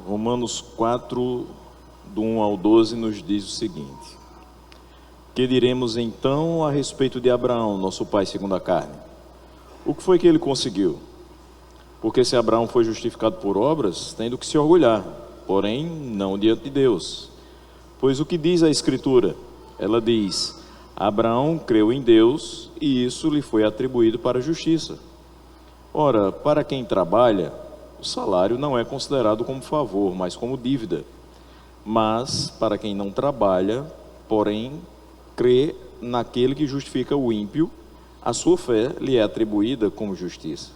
Romanos 4, do 1 ao 12, nos diz o seguinte: que diremos então a respeito de Abraão, nosso pai segundo a carne? O que foi que ele conseguiu? Porque se Abraão foi justificado por obras, tem do que se orgulhar, porém não diante de Deus. Pois o que diz a Escritura? Ela diz: Abraão creu em Deus e isso lhe foi atribuído para a justiça. Ora, para quem trabalha, o salário não é considerado como favor, mas como dívida. Mas para quem não trabalha, porém crê naquele que justifica o ímpio, a sua fé lhe é atribuída como justiça.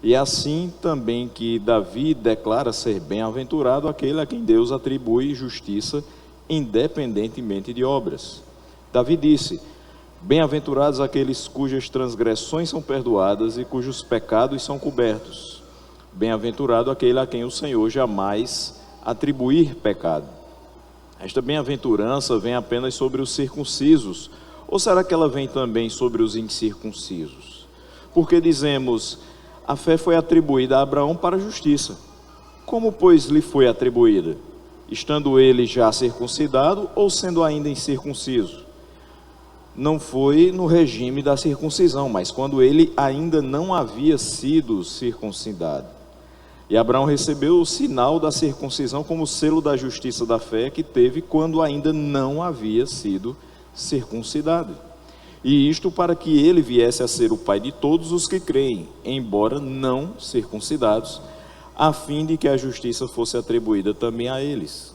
E assim também que Davi declara ser bem-aventurado aquele a quem Deus atribui justiça, independentemente de obras. Davi disse: bem-aventurados aqueles cujas transgressões são perdoadas e cujos pecados são cobertos. Bem-aventurado aquele a quem o Senhor jamais atribuir pecado. Esta bem-aventurança vem apenas sobre os circuncisos, ou será que ela vem também sobre os incircuncisos? Porque dizemos: a fé foi atribuída a Abraão para a justiça. Como, pois, lhe foi atribuída? Estando ele já circuncidado ou sendo ainda incircunciso? Não foi no regime da circuncisão, mas quando ele ainda não havia sido circuncidado. E Abraão recebeu o sinal da circuncisão como selo da justiça da fé que teve quando ainda não havia sido circuncidado. E isto para que ele viesse a ser o pai de todos os que creem, embora não circuncidados, a fim de que a justiça fosse atribuída também a eles.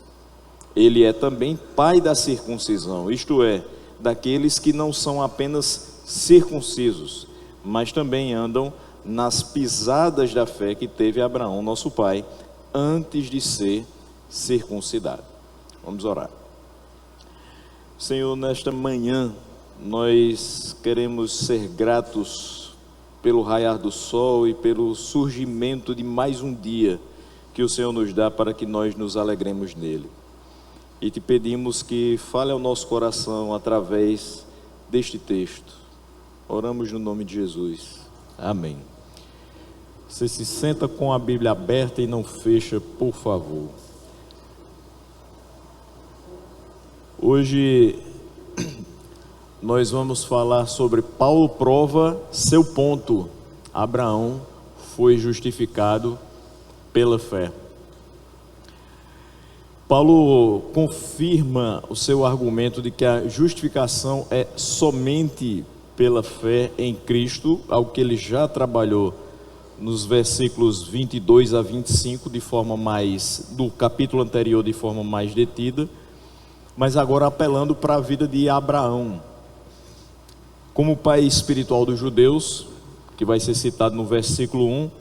Ele é também pai da circuncisão, isto é, daqueles que não são apenas circuncisos, mas também andam nas pisadas da fé que teve Abraão, nosso pai, antes de ser circuncidado. Vamos orar. Senhor, nesta manhã, nós queremos ser gratos pelo raiar do sol e pelo surgimento de mais um dia que o Senhor nos dá para que nós nos alegremos nele. E te pedimos que fale ao nosso coração através deste texto. Oramos no nome de Jesus. Amém. Você se senta com a Bíblia aberta e não fecha, por favor. Hoje nós vamos falar sobre Paulo prova seu ponto. Abraão foi justificado pela fé. Paulo confirma o seu argumento de que a justificação é somente pela fé em Cristo, algo que ele já trabalhou nos versículos 22 a 25 do capítulo anterior de forma mais detida, mas agora apelando para a vida de Abraão. Como pai espiritual dos judeus, que vai ser citado no versículo 1,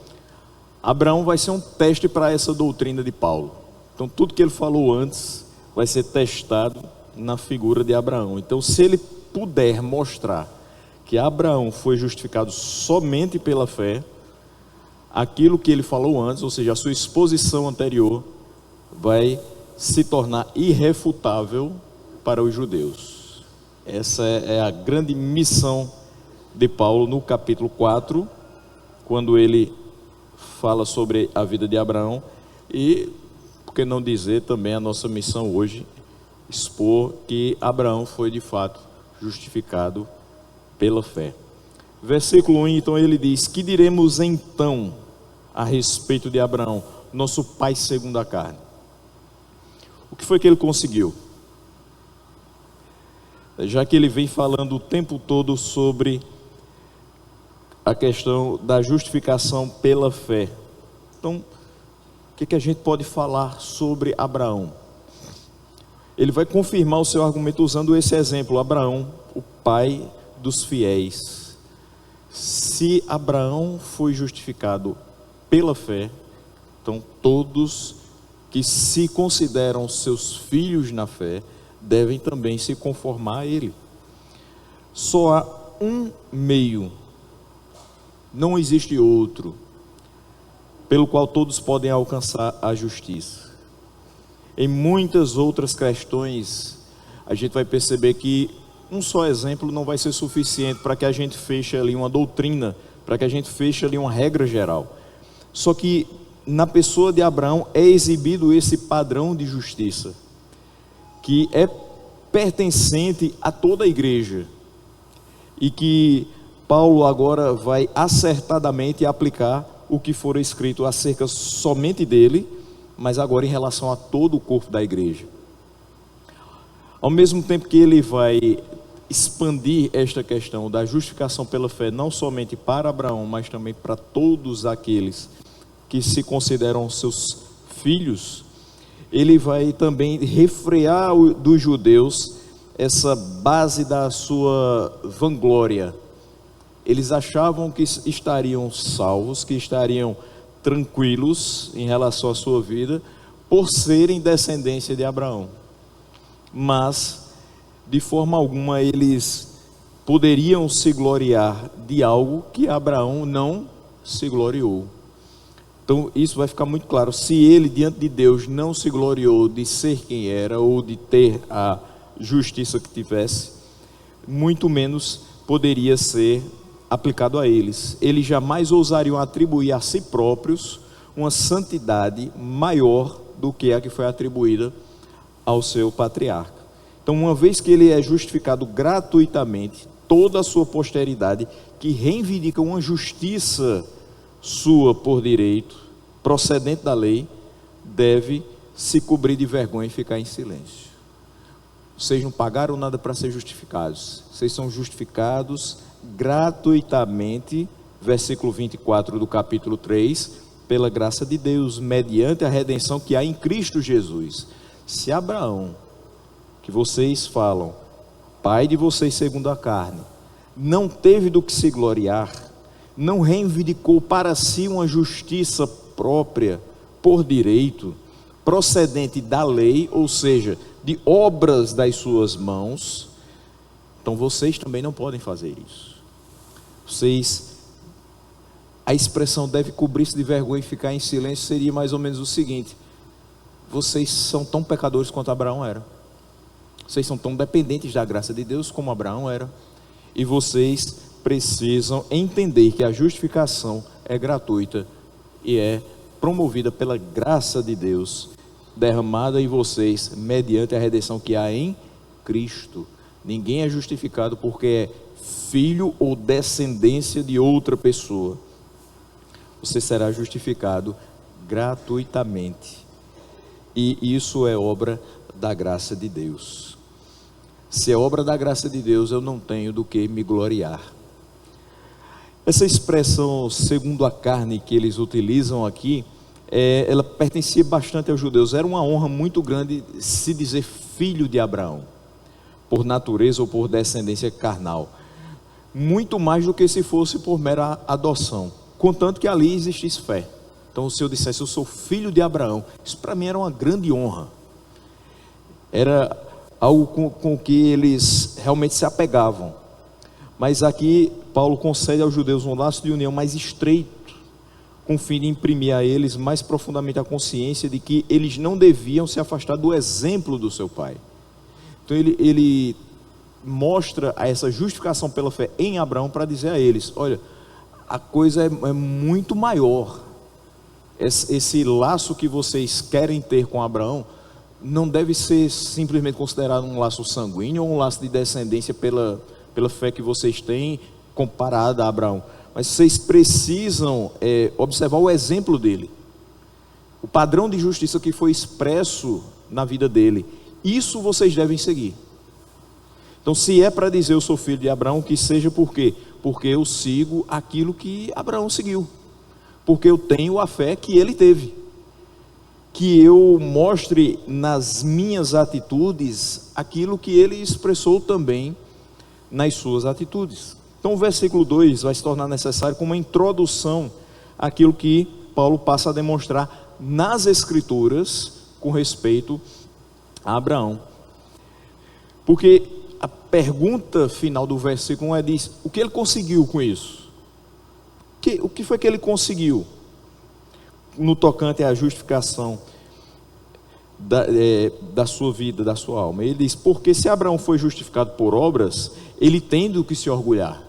Abraão vai ser um teste para essa doutrina de Paulo. Então tudo que ele falou antes vai ser testado na figura de Abraão. Então se ele puder mostrar que Abraão foi justificado somente pela fé, aquilo que ele falou antes, ou seja, a sua exposição anterior, vai se tornar irrefutável para os judeus. Essa é a grande missão de Paulo no capítulo 4, quando ele fala sobre a vida de Abraão. E, por que não dizer também a nossa missão hoje, expor que Abraão foi de fato justificado pela fé. Versículo 1, então ele diz: que diremos então a respeito de Abraão, nosso pai segundo a carne? O que foi que ele conseguiu? Já que ele vem falando o tempo todo sobre a questão da justificação pela fé, então o que a gente pode falar sobre Abraão? Ele vai confirmar o seu argumento usando esse exemplo: Abraão, o pai dos fiéis. Se Abraão foi justificado pela fé, então todos que se consideram seus filhos na fé devem também se conformar a ele. Só há um meio, não existe outro, pelo qual todos podem alcançar a justiça. Em muitas outras questões, a gente vai perceber que um só exemplo não vai ser suficiente para que a gente feche ali uma doutrina, para que a gente feche ali uma regra geral. Só que na pessoa de Abraão é exibido esse padrão de justiça, que é pertencente a toda a igreja, e que Paulo agora vai acertadamente aplicar o que for escrito acerca somente dele, mas agora em relação a todo o corpo da igreja. Ao mesmo tempo que ele vai expandir esta questão da justificação pela fé, não somente para Abraão, mas também para todos aqueles que se consideram seus filhos, ele vai também refrear dos judeus essa base da sua vanglória. Eles achavam que estariam salvos, que estariam tranquilos em relação à sua vida, por serem descendência de Abraão. Mas, de forma alguma, eles poderiam se gloriar de algo que Abraão não se gloriou. Então, isso vai ficar muito claro. Se ele, diante de Deus, não se gloriou de ser quem era, ou de ter a justiça que tivesse, muito menos poderia ser aplicado a eles. Eles jamais ousariam atribuir a si próprios uma santidade maior do que a que foi atribuída ao seu patriarca. Então, uma vez que ele é justificado gratuitamente, toda a sua posteridade, que reivindica uma justiça sua por direito, procedente da lei, deve se cobrir de vergonha e ficar em silêncio. Vocês não pagaram nada para ser justificados, vocês são justificados gratuitamente, versículo 24 do capítulo 3, pela graça de Deus, mediante a redenção que há em Cristo Jesus. Se Abraão, que vocês falam, pai de vocês segundo a carne, não teve do que se gloriar, não reivindicou para si uma justiça própria, por direito, procedente da lei, ou seja, de obras das suas mãos, então vocês também não podem fazer isso. A expressão deve cobrir-se de vergonha e ficar em silêncio seria mais ou menos o seguinte: vocês são tão pecadores quanto Abraão era, vocês são tão dependentes da graça de Deus como Abraão era, e vocês precisam entender que a justificação é gratuita e é promovida pela graça de Deus, derramada em vocês mediante a redenção que há em Cristo. Ninguém é justificado porque é filho ou descendência de outra pessoa. Você será justificado gratuitamente, e isso é obra da graça de Deus. Se é obra da graça de Deus, eu não tenho do que me gloriar. Essa expressão segundo a carne que eles utilizam aqui, ela pertencia bastante aos judeus. Era uma honra muito grande se dizer filho de Abraão, por natureza ou por descendência carnal, muito mais do que se fosse por mera adoção, contanto que ali existisse fé. Então, se eu dissesse eu sou filho de Abraão, isso para mim era uma grande honra, era algo com que eles realmente se apegavam. Mas aqui Paulo concede aos judeus um laço de união mais estreito, com o fim de imprimir a eles mais profundamente a consciência de que eles não deviam se afastar do exemplo do seu pai. Então ele mostra essa justificação pela fé em Abraão para dizer a eles: olha, a coisa é muito maior. Esse laço que vocês querem ter com Abraão não deve ser simplesmente considerado um laço sanguíneo ou um laço de descendência pela fé que vocês têm comparada a Abraão, mas vocês precisam observar o exemplo dele, o padrão de justiça que foi expresso na vida dele. Isso vocês devem seguir. Então, se é para dizer eu sou filho de Abraão, que seja por quê? Porque eu sigo aquilo que Abraão seguiu, porque eu tenho a fé que ele teve, que eu mostre nas minhas atitudes aquilo que ele expressou também nas suas atitudes. Então o versículo 2 vai se tornar necessário como uma introdução àquilo que Paulo passa a demonstrar nas Escrituras com respeito a Abraão. Porque a pergunta final do versículo 1 diz: o que ele conseguiu com isso? O que foi que ele conseguiu no tocante à justificação da sua vida, da sua alma? Ele diz: porque se Abraão foi justificado por obras, ele tem do que se orgulhar.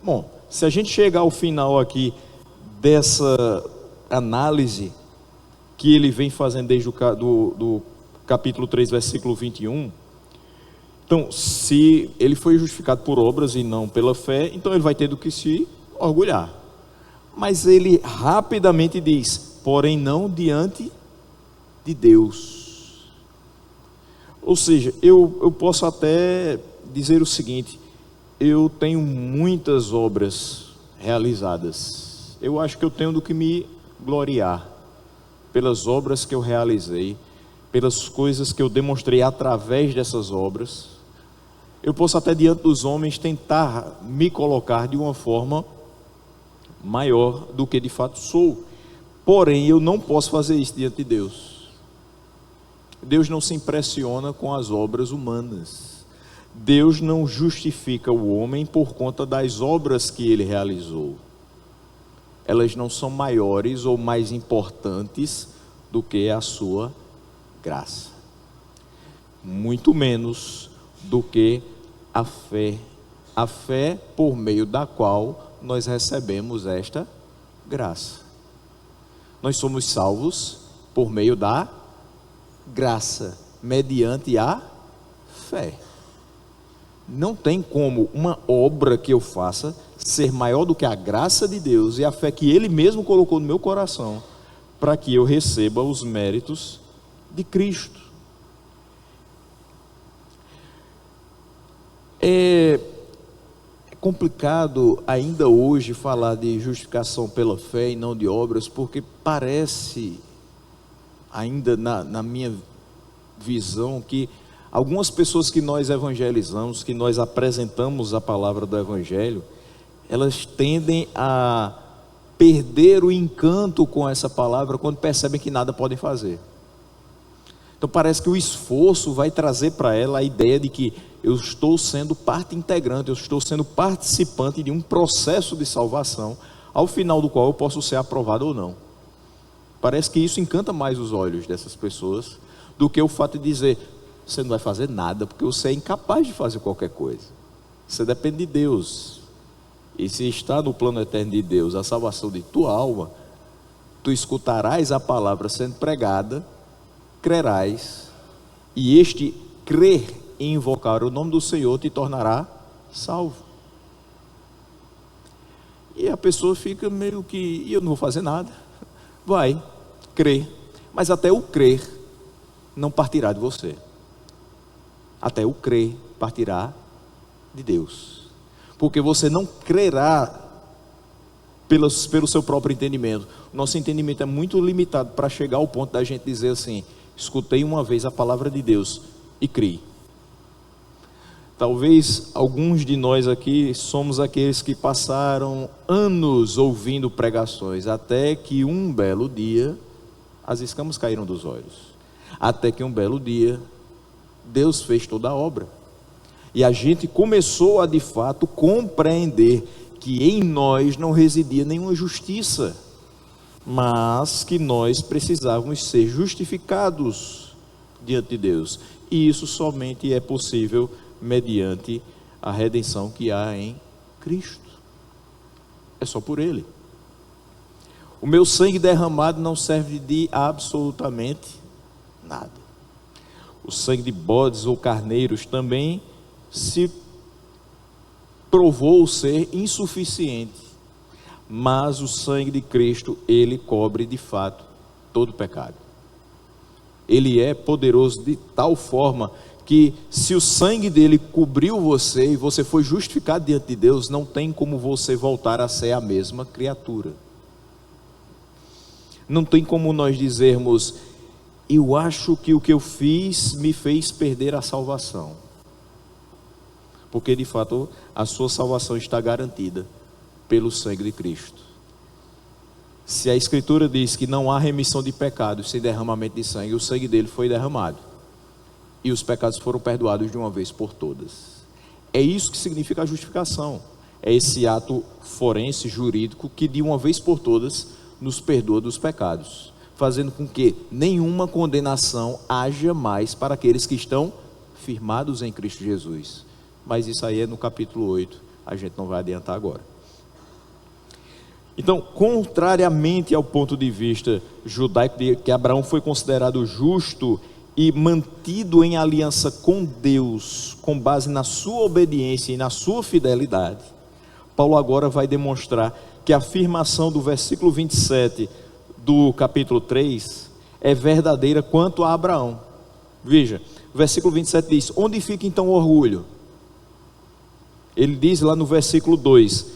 Bom, se a gente chegar ao final aqui análise que ele vem fazendo desde do capítulo 3, versículo 21, então, se ele foi justificado por obras e não pela fé, então ele vai ter do que se orgulhar. Mas ele rapidamente diz, porém não diante de Deus. Ou seja, eu posso até dizer o seguinte, eu tenho muitas obras realizadas. Eu acho que eu tenho do que me gloriar pelas obras que eu realizei, pelas coisas que eu demonstrei através dessas obras. Eu posso até diante dos homens tentar me colocar de uma forma maior do que de fato sou. Porém, eu não posso fazer isso diante de Deus. Deus não se impressiona com as obras humanas. Deus não justifica o homem por conta das obras que ele realizou. Elas não são maiores ou mais importantes do que a sua graça. Muito menos do que a fé por meio da qual nós recebemos esta graça. Nós somos salvos por meio da graça, mediante a fé. Não tem como uma obra que eu faça ser maior do que a graça de Deus e a fé que Ele mesmo colocou no meu coração, para que eu receba os méritos de Cristo. É complicado ainda hoje falar de justificação pela fé e não de obras, porque parece, ainda na minha visão, que algumas pessoas que nós evangelizamos, que nós apresentamos a palavra do Evangelho, elas tendem a perder o encanto com essa palavra quando percebem que nada podem fazer. Então parece que o esforço vai trazer para ela a ideia de que eu estou sendo parte integrante, eu estou sendo participante de um processo de salvação, ao final do qual eu posso ser aprovado ou não. Parece que isso encanta mais os olhos dessas pessoas do que o fato de dizer, você não vai fazer nada, porque você é incapaz de fazer qualquer coisa. Você depende de Deus. E se está no plano eterno de Deus a salvação de tua alma, tu escutarás a palavra sendo pregada, crerás, e este crer e invocar o nome do Senhor te tornará salvo. E a pessoa fica meio que, eu não vou fazer nada. Vai, crer, mas até o crer não partirá de você. Até o crer partirá de Deus. Porque você não crerá pelo seu próprio entendimento. Nosso entendimento é muito limitado para chegar ao ponto da gente dizer assim, escutei uma vez a palavra de Deus e criei. Talvez alguns de nós aqui somos aqueles que passaram anos ouvindo pregações, até que um belo dia as escamas caíram dos olhos. Até que um belo dia Deus fez toda a obra. E a gente começou a de fato compreender que em nós não residia nenhuma justiça, mas que nós precisávamos ser justificados diante de Deus. E isso somente é possível mediante a redenção que há em Cristo. É só por Ele. O meu sangue derramado não serve de absolutamente nada. O sangue de bodes ou carneiros também se provou ser insuficiente, mas o sangue de Cristo, ele cobre de fato todo pecado. Ele é poderoso de tal forma que se o sangue dele cobriu você e você foi justificado diante de Deus, não tem como você voltar a ser a mesma criatura. Não tem como nós dizermos, eu acho que o que eu fiz me fez perder a salvação. Porque de fato a sua salvação está garantida pelo sangue de Cristo. Se a Escritura diz que não há remissão de pecados sem derramamento de sangue, o sangue dele foi derramado e os pecados foram perdoados de uma vez por todas. É isso que significa a justificação. É esse ato forense, jurídico, que de uma vez por todas nos perdoa dos pecados, fazendo com que nenhuma condenação haja mais para aqueles que estão firmados em Cristo Jesus. Mas isso aí é no capítulo 8, a gente não vai adiantar agora. Então, contrariamente ao ponto de vista judaico de que Abraão foi considerado justo e mantido em aliança com Deus, com base na sua obediência e na sua fidelidade, Paulo agora vai demonstrar que a afirmação do versículo 27 do capítulo 3 é verdadeira quanto a Abraão. Veja, o versículo 27 diz: onde fica então o orgulho? Ele diz lá no versículo 2: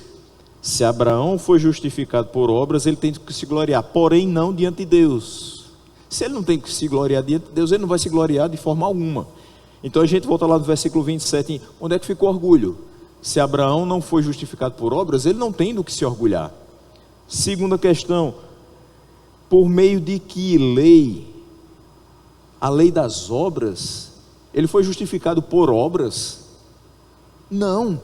se Abraão foi justificado por obras, ele tem que se gloriar, porém não diante de Deus. Se ele não tem que se gloriar diante de Deus, ele não vai se gloriar de forma alguma. Então a gente volta lá no versículo 27, onde é que ficou o orgulho? Se Abraão não foi justificado por obras, ele não tem do que se orgulhar. Segunda questão: por meio de que lei? A lei das obras? Ele foi justificado por obras? Não,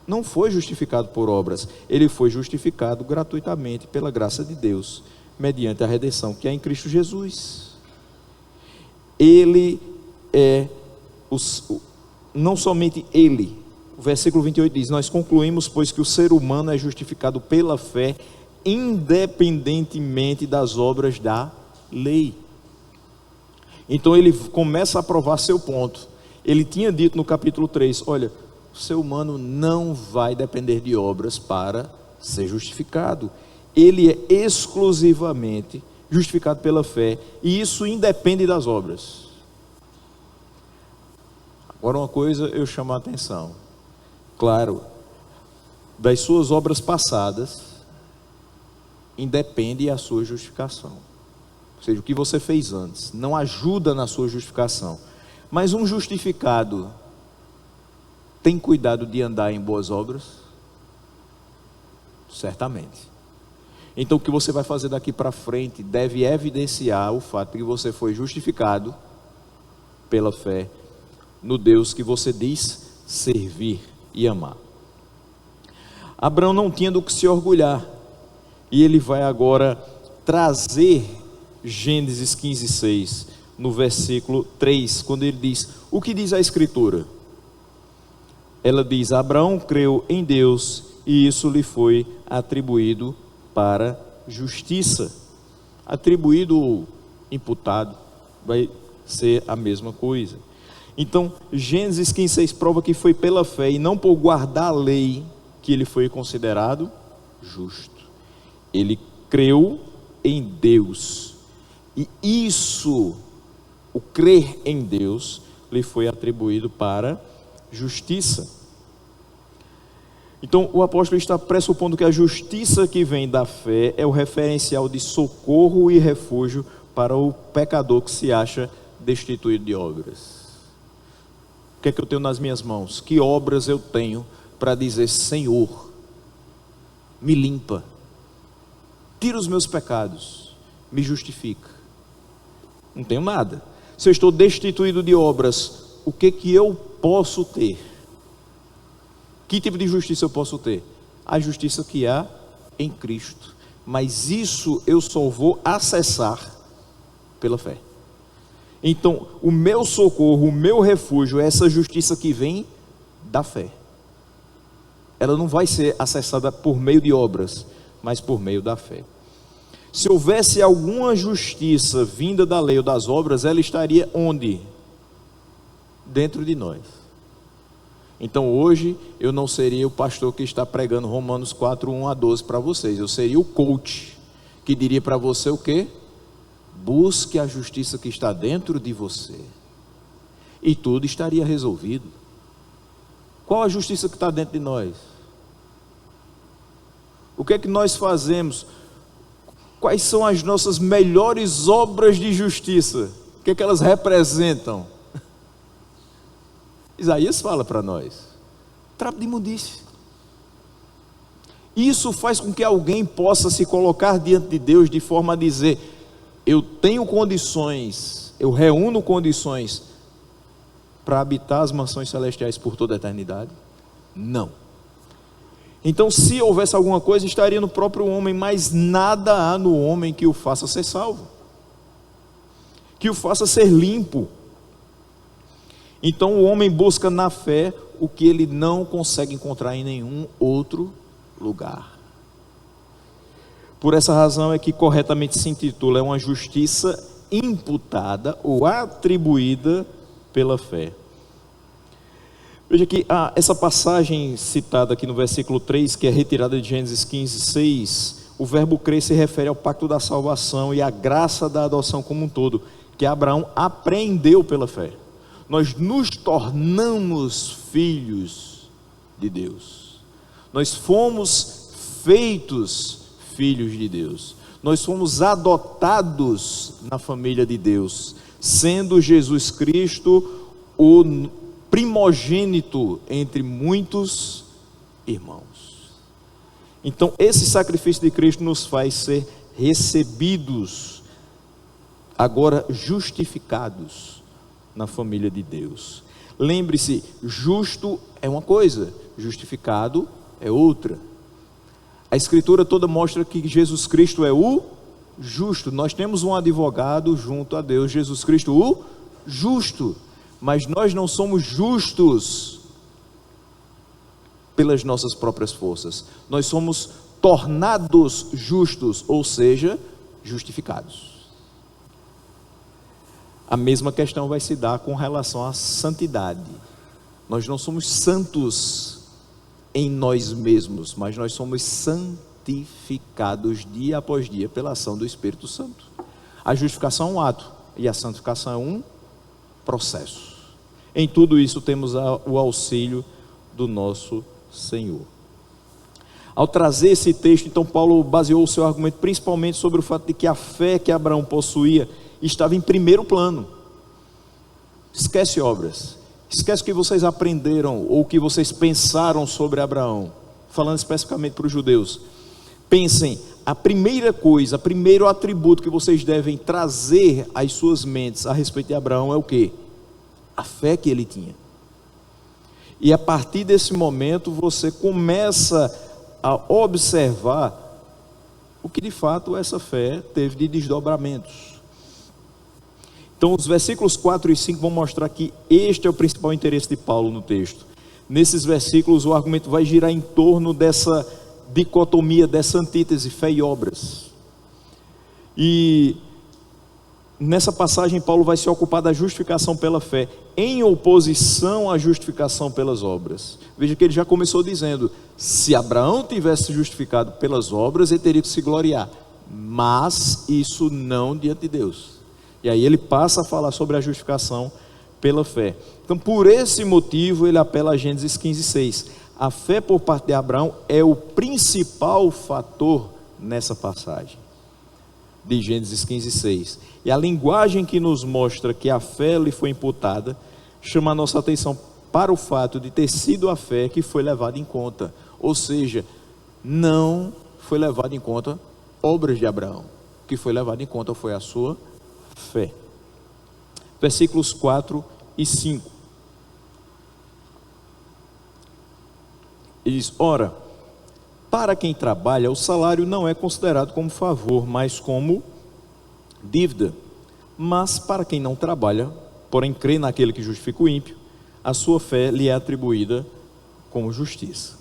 não foi justificado por obras. Ele foi justificado gratuitamente pela graça de Deus, mediante a redenção que é em Cristo Jesus. Ele é não somente ele. O versículo 28 diz: nós concluímos, pois, que o ser humano é justificado pela fé, independentemente das obras da lei. Então ele começa a provar seu ponto. Ele tinha dito no capítulo 3, olha, o ser humano não vai depender de obras para ser justificado. Ele é exclusivamente justificado pela fé, e isso independe das obras. Agora, uma coisa eu chamo a atenção: claro, das suas obras passadas independe a sua justificação. Ou seja, o que você fez antes não ajuda na sua justificação. Mas um justificado tem cuidado de andar em boas obras? Certamente. Então o que você vai fazer daqui para frente deve evidenciar o fato de que você foi justificado pela fé no Deus que você diz servir e amar. Abraão não tinha do que se orgulhar, e ele vai agora trazer Gênesis 15:6 no versículo 3, quando ele diz: o que diz a Escritura? Ela diz: Abraão creu em Deus e isso lhe foi atribuído para justiça. Atribuído ou imputado vai ser a mesma coisa. Então Gênesis 15:6 prova que foi pela fé e não por guardar a lei que ele foi considerado justo. Ele creu em Deus, e isso, o crer em Deus, lhe foi atribuído para justiça. Então o apóstolo está pressupondo que a justiça que vem da fé é o referencial de socorro e refúgio para o pecador que se acha destituído de obras. O que é que eu tenho nas minhas mãos? Que obras eu tenho para dizer: Senhor, me limpa, tira os meus pecados, me justifica? Não tenho nada. Se eu estou destituído de obras, o que que eu posso ter? Que tipo de justiça eu posso ter? A justiça que há em Cristo. Mas isso eu só vou acessar pela fé. Então o meu socorro, o meu refúgio é essa justiça que vem da fé. Ela não vai ser acessada por meio de obras, mas por meio da fé. Se houvesse alguma justiça vinda da lei ou das obras, ela estaria onde? Dentro de nós. Então hoje eu não seria o pastor que está pregando Romanos 4:1-12 para vocês. Eu seria o coach que diria para você o quê? Busque a justiça que está dentro de você, e tudo estaria resolvido. Qual a justiça que está dentro de nós? O que é que nós fazemos? Quais são as nossas melhores obras de justiça? O que é que elas representam? Isaías fala para nós: trapo de imundície. Isso faz com que alguém possa se colocar diante de Deus de forma a dizer: eu tenho condições, eu reúno condições para habitar as mansões celestiais por toda a eternidade? Não. Então, se houvesse alguma coisa, estaria no próprio homem, mas nada há no homem que o faça ser salvo, que o faça ser limpo. Então o homem busca na fé o que ele não consegue encontrar em nenhum outro lugar. Por essa razão é que corretamente se intitula, é uma justiça imputada ou atribuída pela fé. Veja que essa passagem citada aqui no versículo 3, que é retirada de Gênesis 15, 6, o verbo crer se refere ao pacto da salvação e à graça da adoção como um todo, que Abraão apreendeu pela fé. Nós nos tornamos filhos de Deus. Nós fomos feitos filhos de Deus. Nós fomos adotados na família de Deus, sendo Jesus Cristo o primogênito entre muitos irmãos. Então, esse sacrifício de Cristo nos faz ser recebidos, agora justificados na família de Deus. Lembre-se, justo é uma coisa, justificado é outra. A Escritura toda mostra que Jesus Cristo é o justo. Nós temos um advogado junto a Deus, Jesus Cristo o justo. Mas nós não somos justos pelas nossas próprias forças. Nós somos tornados justos, ou seja, justificados. A mesma questão vai se dar com relação à santidade. Nós não somos santos em nós mesmos, mas nós somos santificados dia após dia pela ação do Espírito Santo. A justificação é um ato e a santificação é um processo. Em tudo isso temos o auxílio do nosso Senhor. Ao trazer esse texto, então Paulo baseou o seu argumento principalmente sobre o fato de que a fé que Abraão possuía estava em primeiro plano. Esquece obras, esquece o que vocês aprenderam ou o que vocês pensaram sobre Abraão, falando especificamente para os judeus. Pensem, a primeira coisa, o primeiro atributo que vocês devem trazer às suas mentes a respeito de Abraão é o quê? A fé que ele tinha. E a partir desse momento você começa a observar o que de fato essa fé teve de desdobramentos. Então os versículos 4 e 5 vão mostrar que este é o principal interesse de Paulo no texto. Nesses versículos o argumento vai girar em torno dessa dicotomia, dessa antítese, fé e obras. E nessa passagem Paulo vai se ocupar da justificação pela fé, em oposição à justificação pelas obras. Veja que ele já começou dizendo, se Abraão tivesse justificado pelas obras, ele teria que se gloriar, mas isso não diante de Deus. E aí ele passa a falar sobre a justificação pela fé. Então por esse motivo ele apela a Gênesis 15, 6. A fé por parte de Abraão é o principal fator nessa passagem de Gênesis 15, 6. E a linguagem que nos mostra que a fé lhe foi imputada chama a nossa atenção para o fato de ter sido a fé que foi levada em conta. Ou seja, não foi levado em conta obras de Abraão. O que foi levado em conta foi a sua fé. Versículos 4 e 5. Ele diz, ora, para quem trabalha, o salário não é considerado como favor, mas como dívida. Mas para quem não trabalha, porém crê naquele que justifica o ímpio, a sua fé lhe é atribuída como justiça.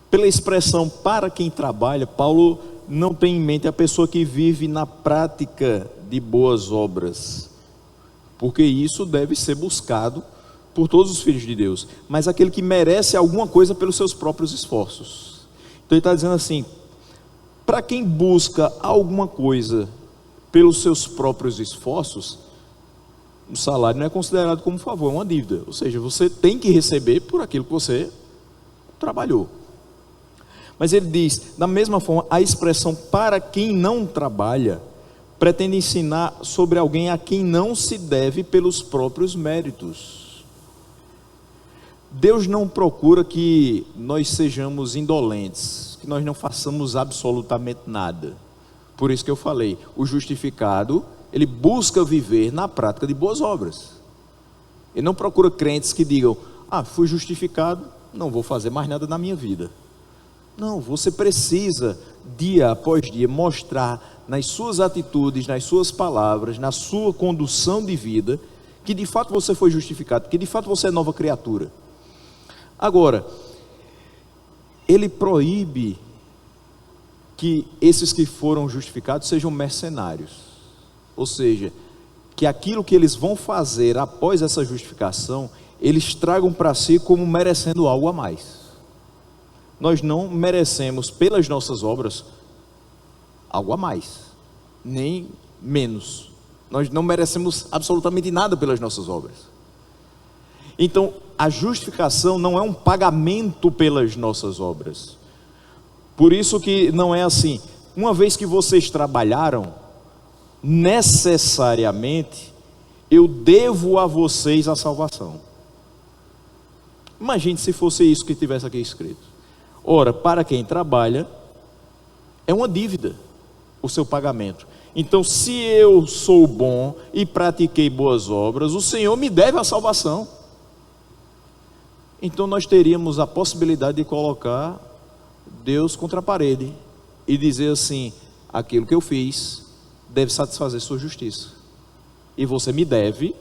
Pela expressão para quem trabalha, Paulo não tem em mente a pessoa que vive na prática de boas obras, porque isso deve ser buscado por todos os filhos de Deus, mas aquele que merece alguma coisa pelos seus próprios esforços. Então ele está dizendo assim, para quem busca alguma coisa pelos seus próprios esforços, o salário não é considerado como favor, é uma dívida, ou seja, você tem que receber por aquilo que você trabalhou. Mas ele diz, da mesma forma, a expressão para quem não trabalha, pretende ensinar sobre alguém a quem não se deve pelos próprios méritos. Deus não procura que nós sejamos indolentes, que nós não façamos absolutamente nada. Por isso que eu falei, o justificado, ele busca viver na prática de boas obras. Ele não procura crentes que digam, fui justificado, não vou fazer mais nada na minha vida. Não, você precisa, dia após dia, mostrar nas suas atitudes, nas suas palavras, na sua condução de vida, que de fato você foi justificado, que de fato você é nova criatura. Agora, ele proíbe que esses que foram justificados sejam mercenários, ou seja, que aquilo que eles vão fazer após essa justificação, eles tragam para si como merecendo algo a mais. Nós não merecemos pelas nossas obras algo a mais, nem menos. Nós não merecemos absolutamente nada pelas nossas obras. Então, a justificação não é um pagamento pelas nossas obras. Por isso que não é assim, uma vez que vocês trabalharam, necessariamente, eu devo a vocês a salvação. Imagine se fosse isso que tivesse aqui escrito. Ora, para quem trabalha, é uma dívida o seu pagamento. Então, se eu sou bom e pratiquei boas obras, o Senhor me deve a salvação. Então, nós teríamos a possibilidade de colocar Deus contra a parede e dizer assim: aquilo que eu fiz deve satisfazer sua justiça, e você me deve,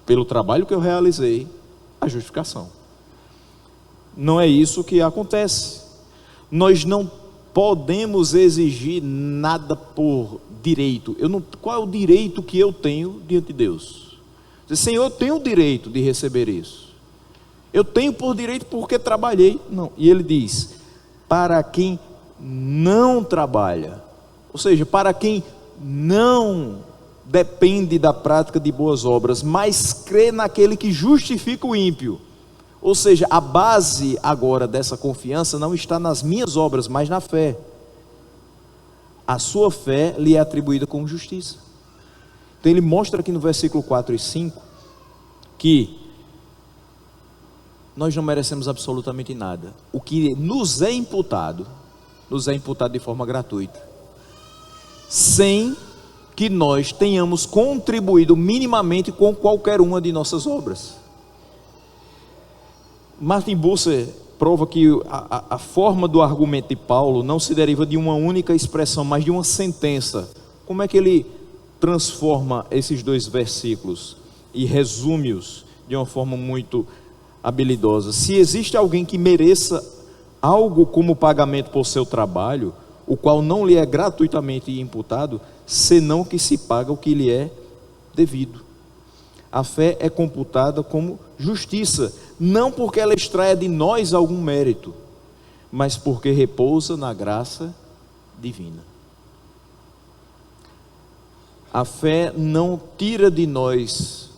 pelo trabalho que eu realizei, a justificação. Não é isso que acontece. Nós não podemos exigir nada por direito. Qual é o direito que eu tenho diante de Deus? Senhor, eu tenho o direito de receber isso. Eu tenho por direito porque trabalhei. Não. E ele diz: para quem não trabalha, ou seja, para quem não depende da prática de boas obras, mas crê naquele que justifica o ímpio. Ou seja, a base agora dessa confiança não está nas minhas obras, mas na fé. A sua fé lhe é atribuída como justiça. Então ele mostra aqui no versículo 4 e 5 que nós não merecemos absolutamente nada. O que nos é imputado de forma gratuita, sem que nós tenhamos contribuído minimamente com qualquer uma de nossas obras. Martin Bucer prova que a forma do argumento de Paulo não se deriva de uma única expressão, mas de uma sentença. Como é que ele transforma esses dois versículos e resume-os de uma forma muito habilidosa? Se existe alguém que mereça algo como pagamento por seu trabalho, o qual não lhe é gratuitamente imputado, senão que se paga o que lhe é devido. A fé é computada como justiça, não porque ela extraia de nós algum mérito, mas porque repousa na graça divina. A fé não tira de nós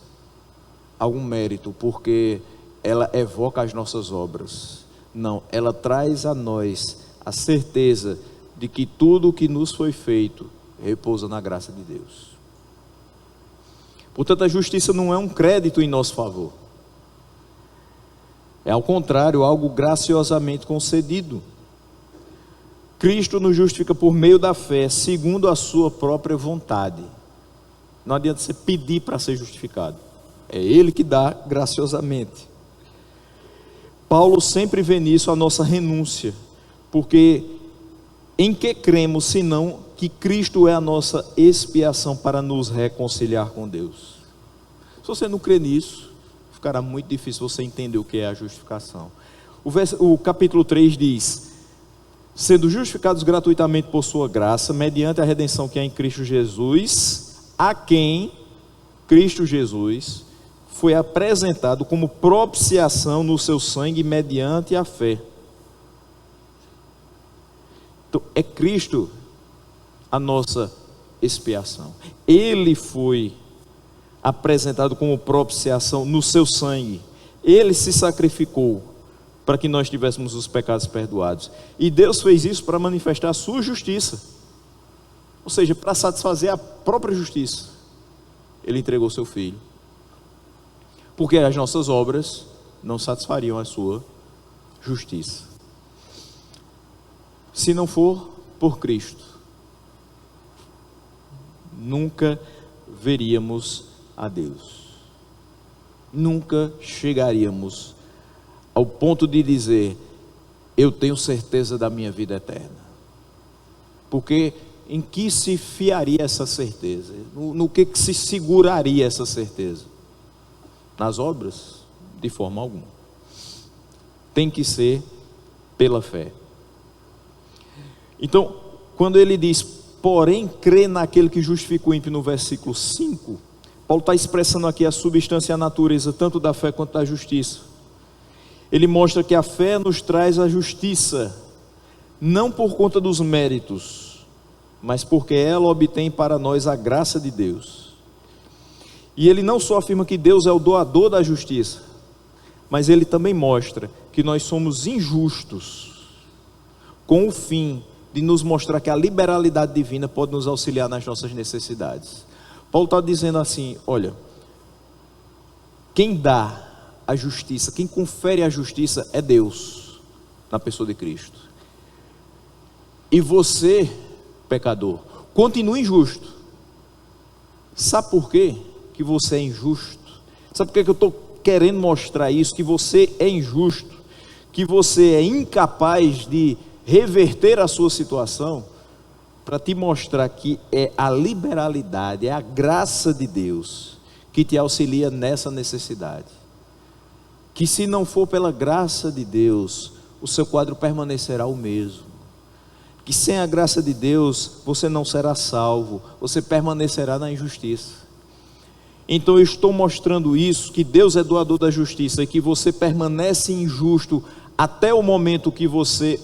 algum mérito, porque ela evoca as nossas obras. Não, ela traz a nós a certeza de que tudo o que nos foi feito repousa na graça de Deus. Portanto, a justiça não é um crédito em nosso favor. É ao contrário, algo graciosamente concedido. Cristo nos justifica por meio da fé, segundo a sua própria vontade. Não adianta você pedir para ser justificado. É Ele que dá graciosamente. Paulo sempre vê nisso a nossa renúncia, porque em que cremos, senão que Cristo é a nossa expiação para nos reconciliar com Deus? Se você não crê nisso, ficará muito difícil você entender o que é a justificação. O capítulo 3 diz: sendo justificados gratuitamente por sua graça, mediante a redenção que há em Cristo Jesus, a quem Cristo Jesus foi apresentado como propiciação no seu sangue mediante a fé. Então, é Cristo a nossa expiação. Ele foi apresentado como propiciação no seu sangue. Ele se sacrificou para que nós tivéssemos os pecados perdoados. E Deus fez isso para manifestar a sua justiça. Ou seja, para satisfazer a própria justiça. Ele entregou seu Filho. Porque as nossas obras não satisfariam a sua justiça. Se não for por Cristo, nunca veríamos a Deus. Nunca chegaríamos ao ponto de dizer: eu tenho certeza da minha vida eterna. Porque em que se fiaria essa certeza? No que se seguraria essa certeza? Nas obras? De forma alguma. Tem que ser pela fé. Então, quando ele diz, porém, crê naquele que justifica o ímpio no versículo 5, Paulo está expressando aqui a substância e a natureza, tanto da fé quanto da justiça. Ele mostra que a fé nos traz a justiça, não por conta dos méritos, mas porque ela obtém para nós a graça de Deus. E ele não só afirma que Deus é o doador da justiça, mas ele também mostra que nós somos injustos, com o fim de nos mostrar que a liberalidade divina pode nos auxiliar nas nossas necessidades. Paulo está dizendo assim, olha, quem dá a justiça, quem confere a justiça é Deus, na pessoa de Cristo. E você, pecador, continua injusto. Sabe por quê que você é injusto? Sabe por que eu estou querendo mostrar isso? Que você é injusto, que você é incapaz de reverter a sua situação, para te mostrar que é a liberalidade, é a graça de Deus que te auxilia nessa necessidade. Que se não for pela graça de Deus, o seu quadro permanecerá o mesmo. Que sem a graça de Deus, você não será salvo, você permanecerá na injustiça. Então eu estou mostrando isso, que Deus é doador da justiça, e que você permanece injusto até o momento que você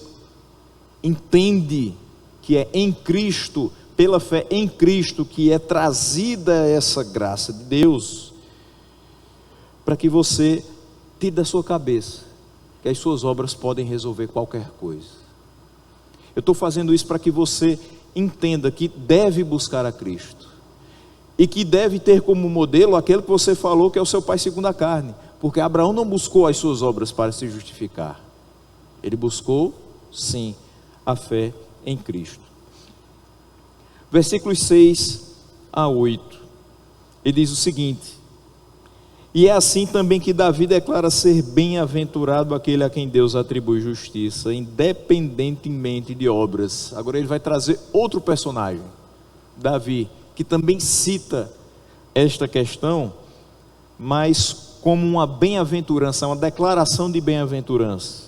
entende que é em Cristo, pela fé em Cristo, que é trazida essa graça de Deus, para que você tire da sua cabeça que as suas obras podem resolver qualquer coisa. Eu estou fazendo isso para que você entenda que deve buscar a Cristo, e que deve ter como modelo aquele que você falou que é o seu pai segundo a carne, porque Abraão não buscou as suas obras para se justificar, ele buscou, sim, a fé em Cristo. Versículos 6 a 8, ele diz o seguinte: e é assim também que Davi declara ser bem-aventurado aquele a quem Deus atribui justiça, independentemente de obras. Agora ele vai trazer outro personagem, Davi, que também cita esta questão, mas como uma bem-aventurança, uma declaração de bem-aventurança.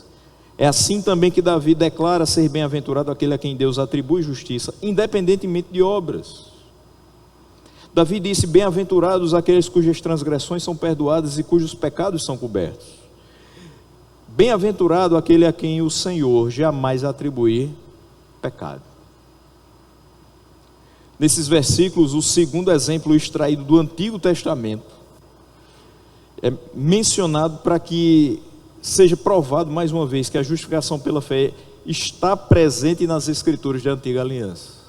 É assim também que Davi declara ser bem-aventurado aquele a quem Deus atribui justiça, independentemente de obras. Davi disse, bem-aventurados aqueles cujas transgressões são perdoadas e cujos pecados são cobertos. Bem-aventurado aquele a quem o Senhor jamais atribuir pecado. Nesses versículos, o segundo exemplo extraído do Antigo Testamento é mencionado para que seja provado mais uma vez que a justificação pela fé está presente nas Escrituras da Antiga Aliança.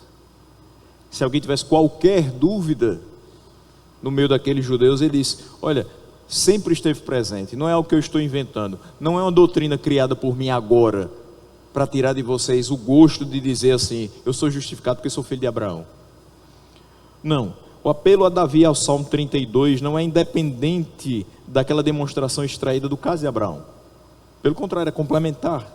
Se alguém tivesse qualquer dúvida no meio daqueles judeus, ele disse, olha, sempre esteve presente, não é algo que eu estou inventando, não é uma doutrina criada por mim agora, para tirar de vocês o gosto de dizer assim, eu sou justificado porque sou filho de Abraão. Não, o apelo a Davi ao Salmo 32 não é independente daquela demonstração extraída do caso de Abraão, pelo contrário, é complementar.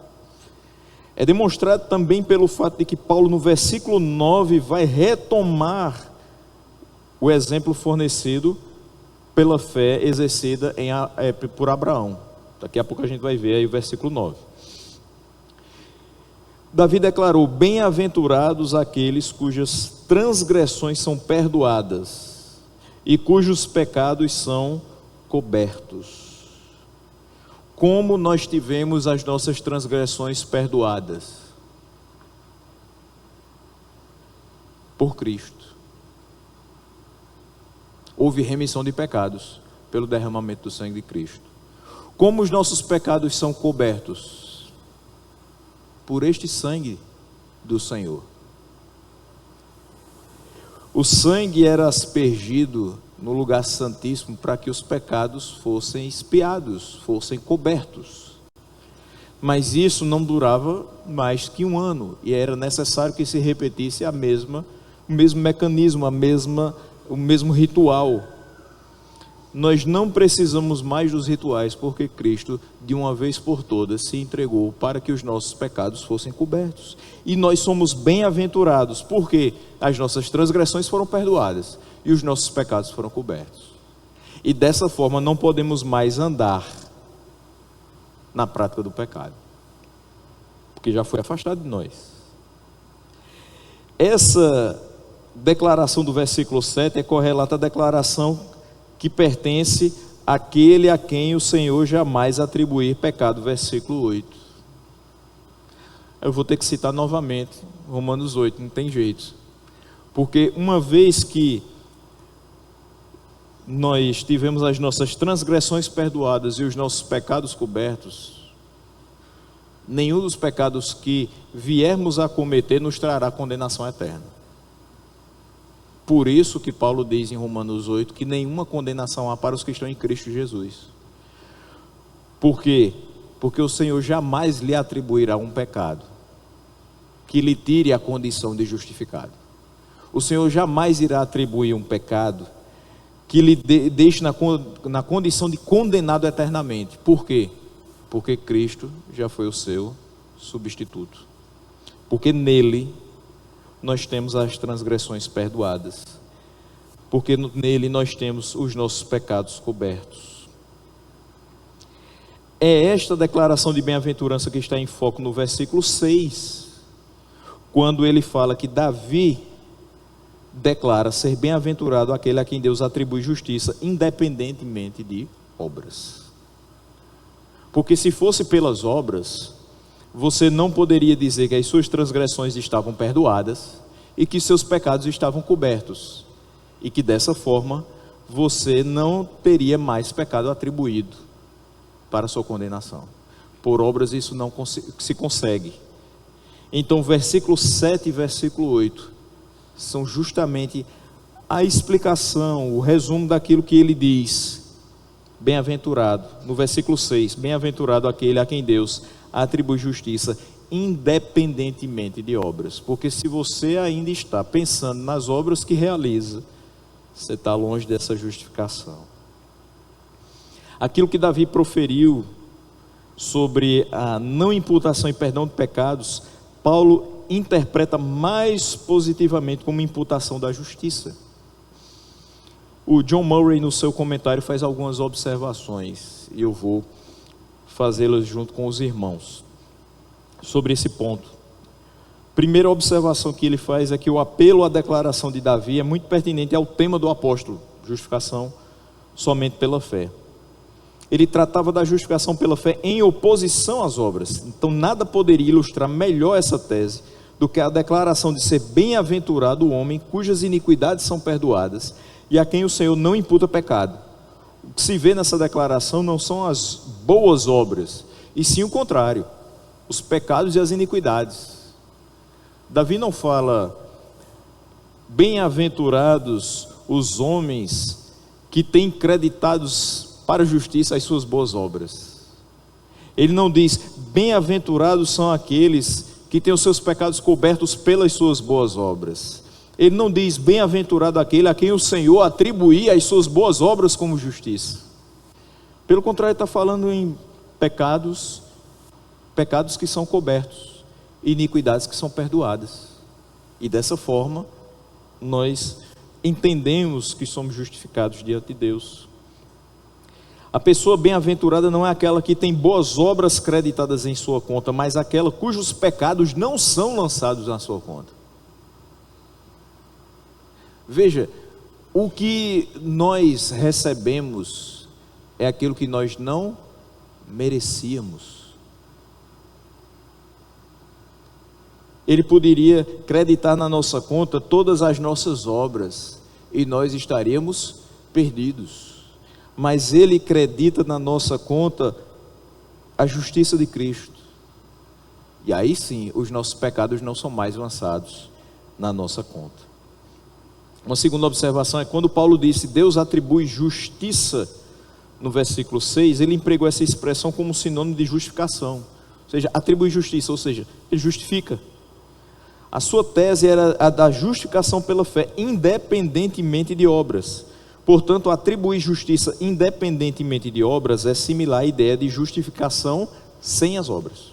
É demonstrado também pelo fato de que Paulo no versículo 9 vai retomar o exemplo fornecido pela fé exercida por Abraão. Daqui a pouco a gente vai ver aí o versículo 9. Davi declarou, bem-aventurados aqueles cujas transgressões são perdoadas e cujos pecados são cobertos. Como nós tivemos as nossas transgressões perdoadas? Por Cristo. Houve remissão de pecados pelo derramamento do sangue de Cristo. Como os nossos pecados são cobertos? Por este sangue do Senhor. O sangue era aspergido no lugar santíssimo para que os pecados fossem expiados, fossem cobertos. Mas isso não durava mais que um ano, e era necessário que se repetisse o mesmo mecanismo, o mesmo ritual. Nós não precisamos mais dos rituais, porque Cristo, de uma vez por todas, se entregou para que os nossos pecados fossem cobertos. E nós somos bem-aventurados, porque as nossas transgressões foram perdoadas e os nossos pecados foram cobertos. E dessa forma não podemos mais andar na prática do pecado, porque já foi afastado de nós. Essa declaração do versículo 7 é correlata à declaração que pertence àquele a quem o Senhor jamais atribuir pecado, versículo 8. Eu vou ter que citar novamente Romanos 8, não tem jeito. Porque uma vez que nós tivemos as nossas transgressões perdoadas e os nossos pecados cobertos, nenhum dos pecados que viermos a cometer nos trará condenação eterna. Por isso que Paulo diz em Romanos 8 que nenhuma condenação há para os que estão em Cristo Jesus. Por quê? Porque o Senhor jamais lhe atribuirá um pecado que lhe tire a condição de justificado. O Senhor jamais irá atribuir um pecado que lhe deixe na condição de condenado eternamente. Por quê? Porque Cristo já foi o seu substituto. Porque nele nós temos as transgressões perdoadas. Porque nele nós temos os nossos pecados cobertos. É esta declaração de bem-aventurança que está em foco no versículo 6, quando ele fala que Davi declara ser bem-aventurado aquele a quem Deus atribui justiça, independentemente de obras. Porque se fosse pelas obras, você não poderia dizer que as suas transgressões estavam perdoadas e que seus pecados estavam cobertos, e que dessa forma você não teria mais pecado atribuído para a sua condenação. Por obras isso não se consegue. Então versículo 7 e versículo 8 são justamente a explicação, o resumo daquilo que ele diz. Bem-aventurado, no versículo 6, bem-aventurado aquele a quem Deus atribui justiça, independentemente de obras. Porque se você ainda está pensando nas obras que realiza, você está longe dessa justificação. Aquilo que Davi proferiu sobre a não imputação e perdão de pecados, Paulo interpreta mais positivamente como imputação da justiça. O John Murray, no seu comentário, faz algumas observações, e eu vou fazê-las junto com os irmãos, sobre esse ponto. Primeira observação que ele faz é que o apelo à declaração de Davi é muito pertinente ao tema do apóstolo, justificação somente pela fé. Ele tratava da justificação pela fé em oposição às obras. Então nada poderia ilustrar melhor essa tese do que a declaração de ser bem-aventurado o homem cujas iniquidades são perdoadas e a quem o Senhor não imputa pecado. O que se vê nessa declaração não são as boas obras, e sim o contrário, os pecados e as iniquidades. Davi não fala bem-aventurados os homens que têm creditados para a justiça as suas boas obras. Ele não diz bem-aventurados são aqueles que têm os seus pecados cobertos pelas suas boas obras. Ele não diz bem-aventurado aquele a quem o Senhor atribuía as suas boas obras como justiça. Pelo contrário, ele está falando em pecados que são cobertos, iniquidades que são perdoadas. E dessa forma, nós entendemos que somos justificados diante de Deus. A pessoa bem-aventurada não é aquela que tem boas obras creditadas em sua conta, mas aquela cujos pecados não são lançados na sua conta. Veja, o que nós recebemos é aquilo que nós não merecíamos. Ele poderia creditar na nossa conta todas as nossas obras e nós estaríamos perdidos. Mas Ele credita na nossa conta a justiça de Cristo. E aí sim, os nossos pecados não são mais lançados na nossa conta. Uma segunda observação é quando Paulo disse Deus atribui justiça no versículo 6, ele empregou essa expressão como sinônimo de justificação. Ou seja, atribui justiça, ou seja, ele justifica. A sua tese era a da justificação pela fé, independentemente de obras. Portanto, atribuir justiça independentemente de obras é similar à ideia de justificação sem as obras.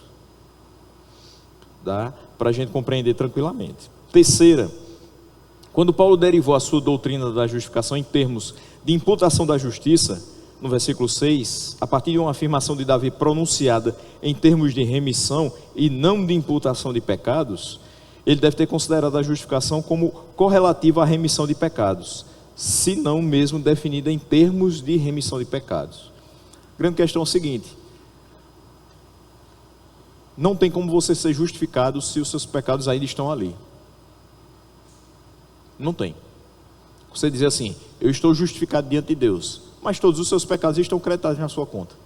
Dá para a gente compreender tranquilamente. Terceira, quando Paulo derivou a sua doutrina da justificação em termos de imputação da justiça, no versículo 6, a partir de uma afirmação de Davi pronunciada em termos de remissão e não de imputação de pecados, ele deve ter considerado a justificação como correlativa à remissão de pecados, se não mesmo definida em termos de remissão de pecados. A grande questão é o seguinte: não tem como você ser justificado se os seus pecados ainda estão ali. Não tem. Você dizer assim: eu estou justificado diante de Deus, mas todos os seus pecados estão creditados na sua conta.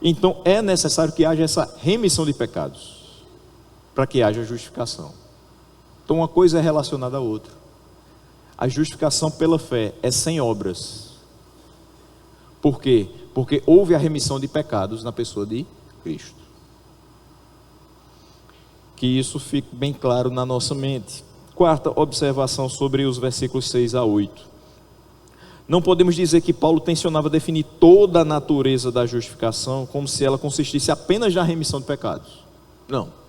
Então é necessário que haja essa remissão de pecados para que haja justificação. Então uma coisa é relacionada à outra. A justificação pela fé é sem obras. Por quê? Porque houve a remissão de pecados na pessoa de Cristo. Que isso fique bem claro na nossa mente. Quarta observação sobre os versículos 6 a 8. Não podemos dizer que Paulo tensionava definir toda a natureza da justificação como se ela consistisse apenas na remissão de pecados. Não.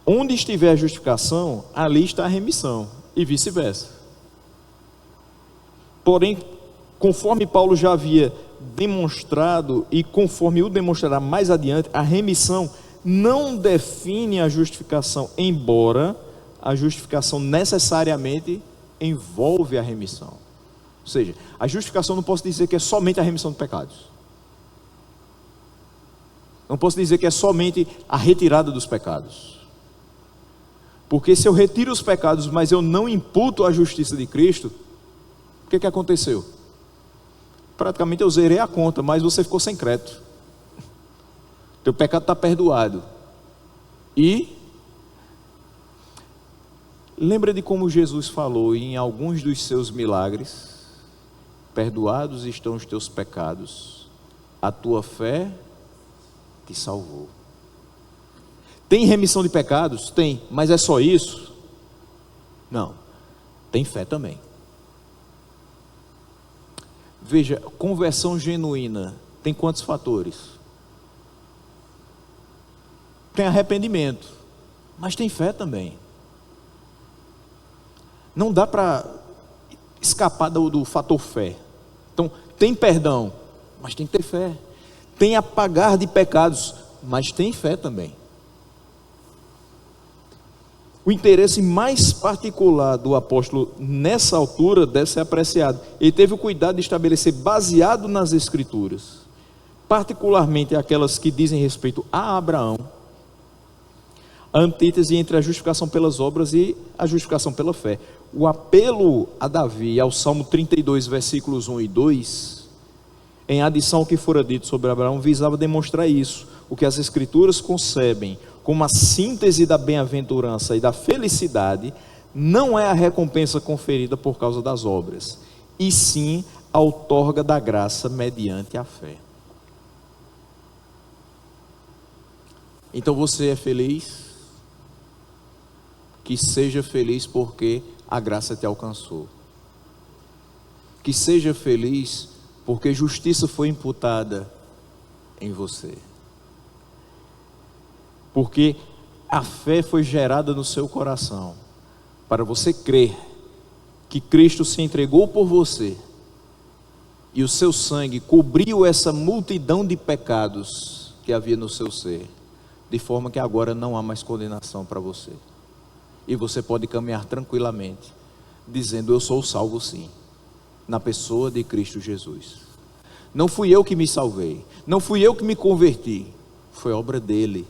Onde estiver a justificação, ali está a remissão, e vice-versa. Porém, conforme Paulo já havia demonstrado, e conforme o demonstrará mais adiante, a remissão não define a justificação, embora a justificação necessariamente envolve a remissão. Ou seja, a justificação não posso dizer que é somente a remissão de pecados. Não posso dizer que é somente a retirada dos pecados. Porque se eu retiro os pecados, mas eu não imputo a justiça de Cristo, o que aconteceu? Praticamente eu zerei a conta, mas você ficou sem crédito. Teu pecado está perdoado. E lembra de como Jesus falou em alguns dos seus milagres: perdoados estão os teus pecados, a tua fé te salvou. Tem remissão de pecados? Tem, mas é só isso? Não, tem fé também. Veja, conversão genuína tem quantos fatores? Tem arrependimento, mas tem fé também. Não dá para escapar do fator fé. Então, tem perdão, mas tem que ter fé. Tem apagar de pecados, mas tem fé também. O interesse mais particular do apóstolo nessa altura deve ser apreciado. Ele teve o cuidado de estabelecer, baseado nas Escrituras, particularmente aquelas que dizem respeito a Abraão, a antítese entre a justificação pelas obras e a justificação pela fé. O apelo a Davi ao Salmo 32, versículos 1 e 2, em adição ao que fora dito sobre Abraão, visava demonstrar isso: o que as Escrituras concebem como a síntese da bem-aventurança e da felicidade, não é a recompensa conferida por causa das obras, e sim a outorga da graça mediante a fé. Então você é feliz? Que seja feliz porque a graça te alcançou. Que seja feliz porque justiça foi imputada em você. Porque a fé foi gerada no seu coração, para você crer que Cristo se entregou por você, e o seu sangue cobriu essa multidão de pecados que havia no seu ser, de forma que agora não há mais condenação para você, e você pode caminhar tranquilamente, dizendo: eu sou salvo sim, na pessoa de Cristo Jesus. Não fui eu que me salvei, não fui eu que me converti, foi obra dele.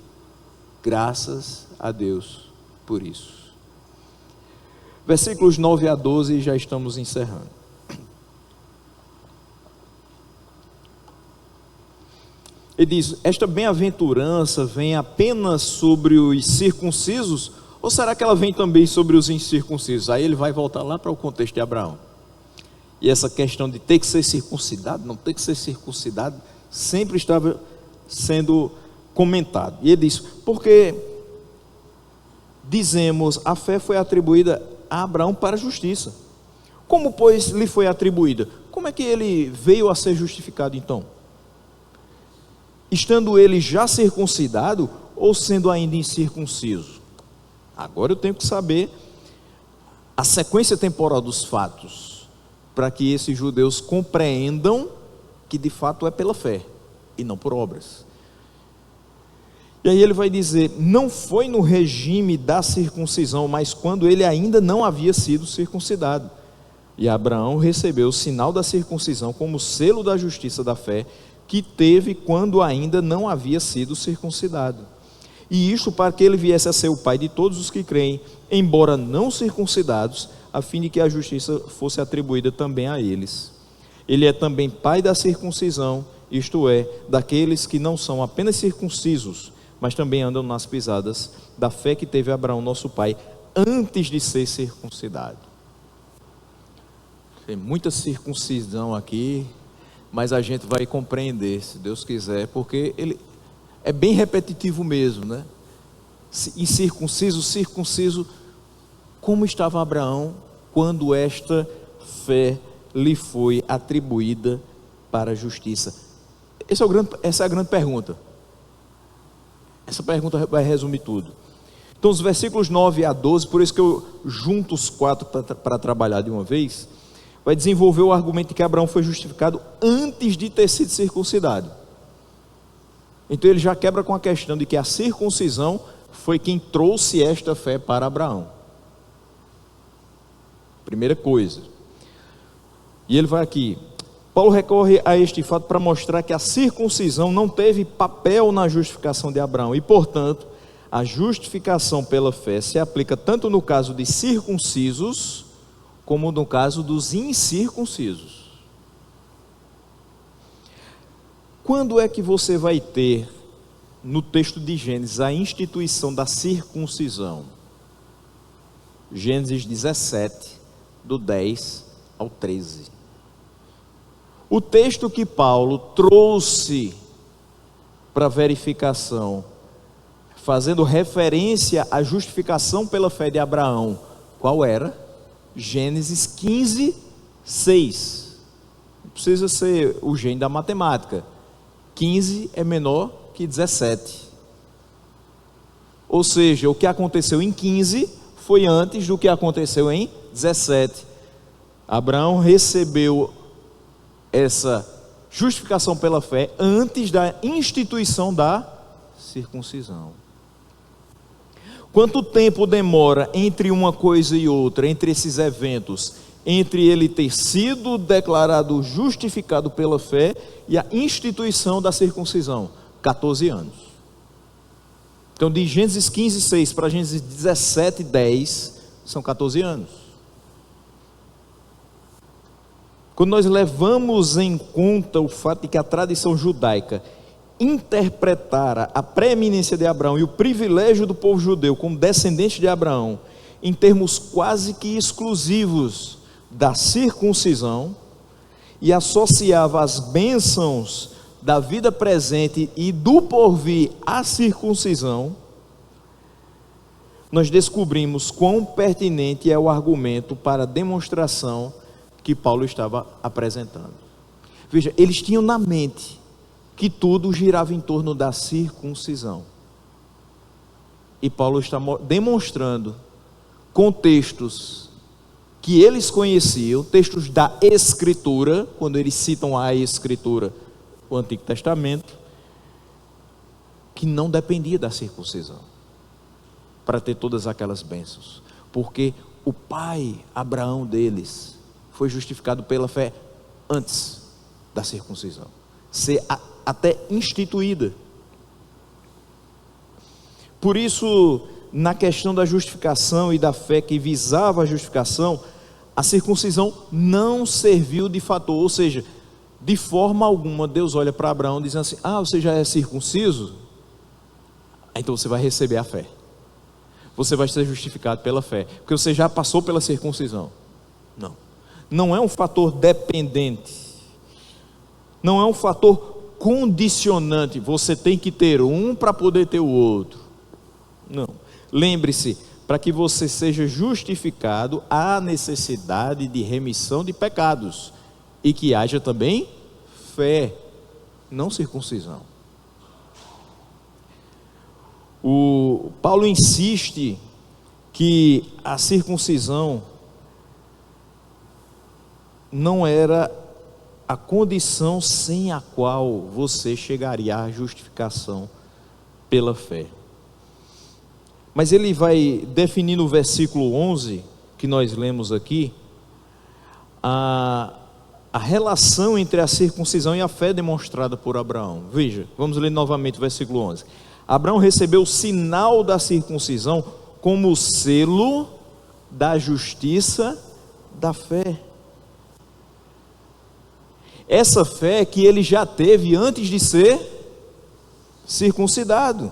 Graças a Deus por isso. Versículos 9 a 12, já estamos encerrando. Ele diz: esta bem-aventurança vem apenas sobre os circuncisos, ou será que ela vem também sobre os incircuncisos? Aí ele vai voltar lá para o contexto de Abraão. E essa questão de ter que ser circuncidado, não ter que ser circuncidado, sempre estava sendo comentado. E ele diz: porque dizemos, a fé foi atribuída a Abraão para a justiça. Como, pois, lhe foi atribuída? Como é que ele veio a ser justificado então? Estando ele já circuncidado ou sendo ainda incircunciso? Agora eu tenho que saber a sequência temporal dos fatos, para que esses judeus compreendam que de fato é pela fé e não por obras. E aí ele vai dizer, não foi no regime da circuncisão, mas quando ele ainda não havia sido circuncidado. E Abraão recebeu o sinal da circuncisão como selo da justiça da fé, que teve quando ainda não havia sido circuncidado. E isto para que ele viesse a ser o pai de todos os que creem, embora não circuncidados, a fim de que a justiça fosse atribuída também a eles. Ele é também pai da circuncisão, isto é, daqueles que não são apenas circuncisos, mas também andam nas pisadas da fé que teve Abraão, nosso pai, antes de ser circuncidado. Tem muita circuncisão aqui, mas a gente vai compreender, se Deus quiser, porque ele é bem repetitivo mesmo, né? Incircunciso, circunciso, como estava Abraão quando esta fé lhe foi atribuída para a justiça? Essa é a grande pergunta. Essa pergunta vai resumir tudo. Então, os versículos 9 a 12, por isso que eu junto os 4 para trabalhar de uma vez, vai desenvolver o argumento de que Abraão foi justificado antes de ter sido circuncidado. Então ele já quebra com a questão de que a circuncisão foi quem trouxe esta fé para Abraão. Primeira coisa. E ele vai aqui. Paulo recorre a este fato para mostrar que a circuncisão não teve papel na justificação de Abraão e, portanto, a justificação pela fé se aplica tanto no caso de circuncisos como no caso dos incircuncisos. Quando é que você vai ter no texto de Gênesis a instituição da circuncisão? Gênesis 17, do 10 ao 13. O texto que Paulo trouxe para verificação, fazendo referência à justificação pela fé de Abraão, qual era? Gênesis 15, 6. Não precisa ser o gênio da matemática. 15 é menor que 17. Ou seja, o que aconteceu em 15 foi antes do que aconteceu em 17. Abraão recebeu essa justificação pela fé antes da instituição da circuncisão. Quanto tempo demora entre uma coisa e outra, entre esses eventos, entre ele ter sido declarado justificado pela fé e a instituição da circuncisão? 14 anos. Então, de Gênesis 15, 6 para Gênesis 17, 10, são 14 anos. Quando nós levamos em conta o fato de que a tradição judaica interpretara a preeminência de Abraão e o privilégio do povo judeu como descendente de Abraão, em termos quase que exclusivos da circuncisão, e associava as bênçãos da vida presente e do porvir à circuncisão, nós descobrimos quão pertinente é o argumento para a demonstração que Paulo estava apresentando. Veja, eles tinham na mente que tudo girava em torno da circuncisão. E Paulo está demonstrando com textos que eles conheciam, textos da Escritura, quando eles citam a Escritura, o Antigo Testamento, que não dependia da circuncisão para ter todas aquelas bênçãos, porque o pai Abraão deles foi justificado pela fé antes da circuncisão ser até instituída. Por isso, na questão da justificação e da fé que visava a justificação, a circuncisão não serviu de fator, ou seja, de forma alguma Deus olha para Abraão dizendo assim: você já é circunciso? Então você vai receber a fé, você vai ser justificado pela fé, porque você já passou pela circuncisão. Não é um fator dependente, não é um fator condicionante, você tem que ter um para poder ter o outro. Não, lembre-se, para que você seja justificado, há necessidade de remissão de pecados, e que haja também fé, não circuncisão. O Paulo insiste que a circuncisão não era a condição sem a qual você chegaria à justificação pela fé. Mas ele vai definir no versículo 11, que nós lemos aqui, a relação entre a circuncisão e a fé demonstrada por Abraão. Veja, vamos ler novamente o versículo 11. Abraão recebeu o sinal da circuncisão como o selo da justiça da fé. Essa fé que ele já teve antes de ser circuncidado.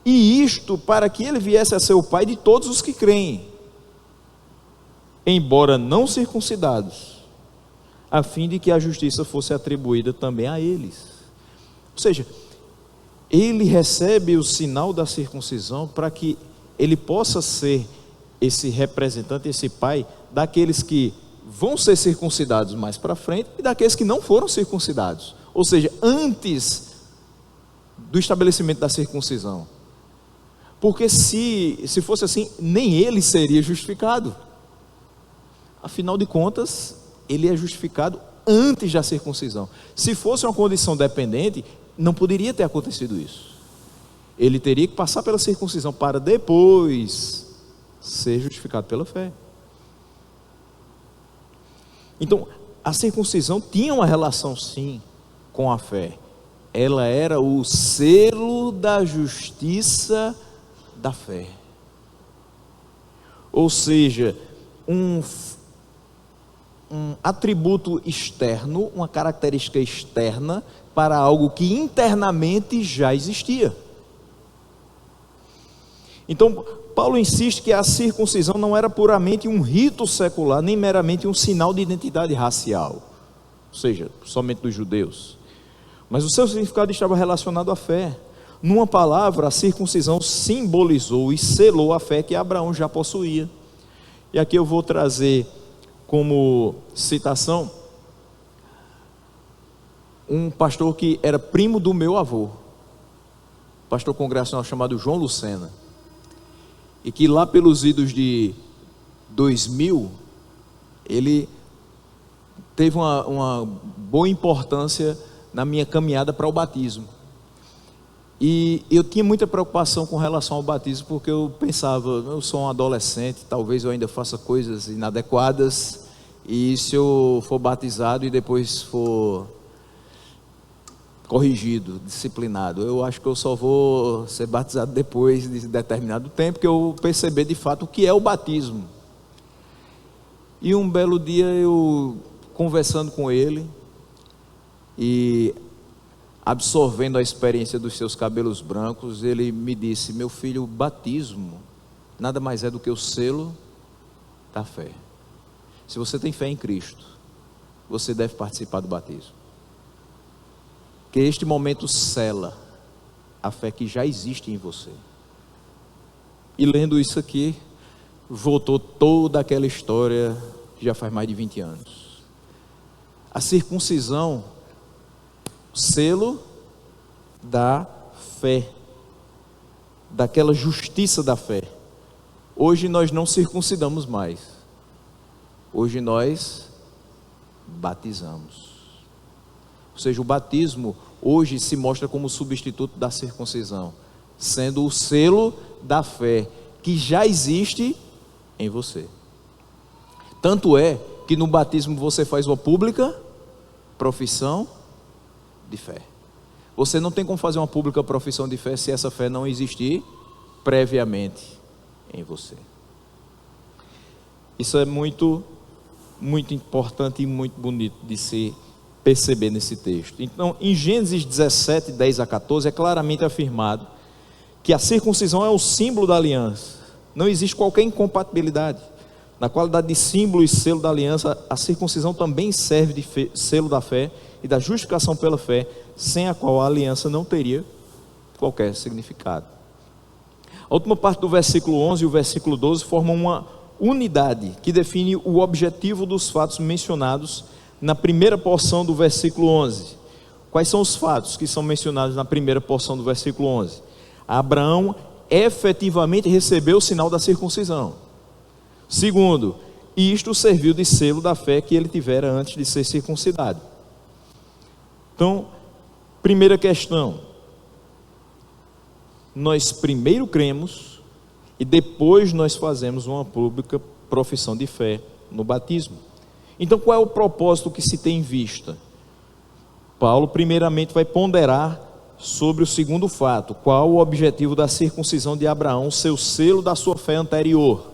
E isto para que ele viesse a ser o pai de todos os que creem, embora não circuncidados, a fim de que a justiça fosse atribuída também a eles. Ou seja, ele recebe o sinal da circuncisão para que ele possa ser esse representante, esse pai daqueles que vão ser circuncidados mais para frente e daqueles que não foram circuncidados. Ou seja, antes do estabelecimento da circuncisão. Porque se fosse assim, nem ele seria justificado. Afinal de contas, ele é justificado antes da circuncisão. Se fosse uma condição dependente, não poderia ter acontecido isso. Ele teria que passar pela circuncisão para depois ser justificado pela fé. Então, a circuncisão tinha uma relação sim com a fé. Ela era o selo da justiça da fé. Ou seja, um atributo externo, uma característica externa para algo que internamente já existia. Então, Paulo insiste que a circuncisão não era puramente um rito secular, nem meramente um sinal de identidade racial, ou seja, somente dos judeus, mas o seu significado estava relacionado à fé. Numa palavra, a circuncisão simbolizou e selou a fé que Abraão já possuía. E aqui eu vou trazer como citação um pastor que era primo do meu avô, pastor congregacional chamado João Lucena, e que lá pelos idos de 2000, ele teve uma boa importância na minha caminhada para o batismo. E eu tinha muita preocupação com relação ao batismo, porque eu pensava, eu sou um adolescente, talvez eu ainda faça coisas inadequadas, e se eu for batizado e depois for corrigido, disciplinado, eu acho que eu só vou ser batizado depois de determinado tempo, que eu perceber de fato o que é o batismo. E um belo dia eu conversando com ele e absorvendo a experiência dos seus cabelos brancos, ele me disse: meu filho, o batismo nada mais é do que o selo da fé. Se você tem fé em Cristo, você deve participar do batismo, que este momento sela a fé que já existe em você. E lendo isso aqui, voltou toda aquela história que já faz mais de 20 anos. A circuncisão, selo da fé, daquela justiça da fé. Hoje nós não circuncidamos mais, hoje nós batizamos. Ou seja, o batismo hoje se mostra como substituto da circuncisão, sendo o selo da fé que já existe em você. Tanto é que no batismo você faz uma pública profissão de fé. Você não tem como fazer uma pública profissão de fé se essa fé não existir previamente em você. Isso é muito importante e muito bonito de se perceber nesse texto. Então, em Gênesis 17, 10 a 14, é claramente afirmado que a circuncisão é o símbolo da aliança. Não existe qualquer incompatibilidade. Na qualidade de símbolo e selo da aliança, a circuncisão também serve de selo da fé e da justificação pela fé, sem a qual a aliança não teria qualquer significado. A última parte do versículo 11 e o versículo 12 formam uma unidade que define o objetivo dos fatos mencionados na primeira porção do versículo 11. Quais são os fatos que são mencionados na primeira porção do versículo 11? Abraão efetivamente recebeu o sinal da circuncisão. Segundo, isto serviu de selo da fé que ele tivera antes de ser circuncidado. Então, primeira questão: nós primeiro cremos e depois nós fazemos uma pública profissão de fé no batismo. Então, qual é o propósito que se tem em vista? Paulo primeiramente vai ponderar sobre o segundo fato: qual o objetivo da circuncisão de Abraão, seu selo da sua fé anterior.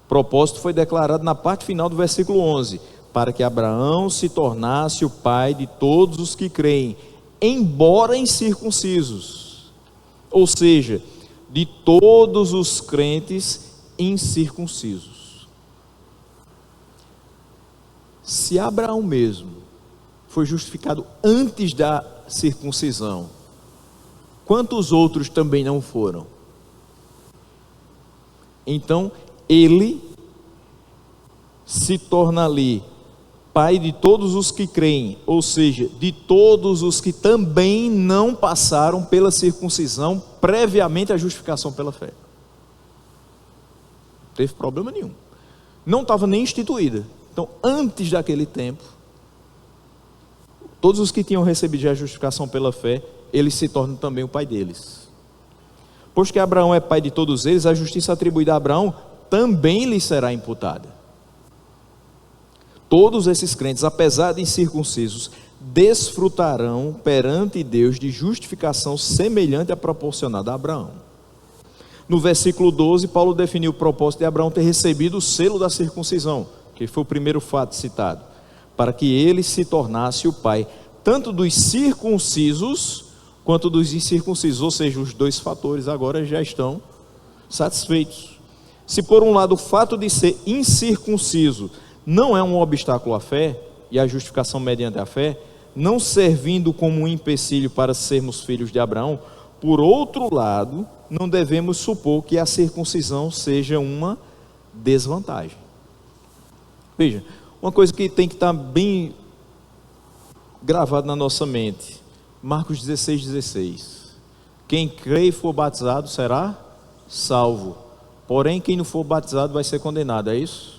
O propósito foi declarado na parte final do versículo 11: para que Abraão se tornasse o pai de todos os que creem, embora incircuncisos, ou seja, de todos os crentes incircuncisos. Se Abraão mesmo foi justificado antes da circuncisão, quantos outros também não foram? Então ele se torna ali pai de todos os que creem, ou seja, de todos os que também não passaram pela circuncisão previamente à justificação pela fé. Não teve problema nenhum, não estava nem instituída. Então, antes daquele tempo, todos os que tinham recebido a justificação pela fé, ele se torna também o pai deles. Pois que Abraão é pai de todos eles, a justiça atribuída a Abraão também lhe será imputada. Todos esses crentes, apesar de incircuncisos, desfrutarão perante Deus de justificação semelhante à proporcionada a Abraão. No versículo 12, Paulo definiu o propósito de Abraão ter recebido o selo da circuncisão, que foi o primeiro fato citado, para que ele se tornasse o pai tanto dos circuncisos quanto dos incircuncisos, ou seja, os dois fatores agora já estão satisfeitos. Se por um lado o fato de ser incircunciso não é um obstáculo à fé, e à justificação mediante a fé, não servindo como um empecilho para sermos filhos de Abraão, por outro lado, não devemos supor que a circuncisão seja uma desvantagem. Veja, uma coisa que tem que estar bem gravada na nossa mente, Marcos 16:16, quem crê e for batizado será salvo, porém quem não for batizado vai ser condenado, é isso?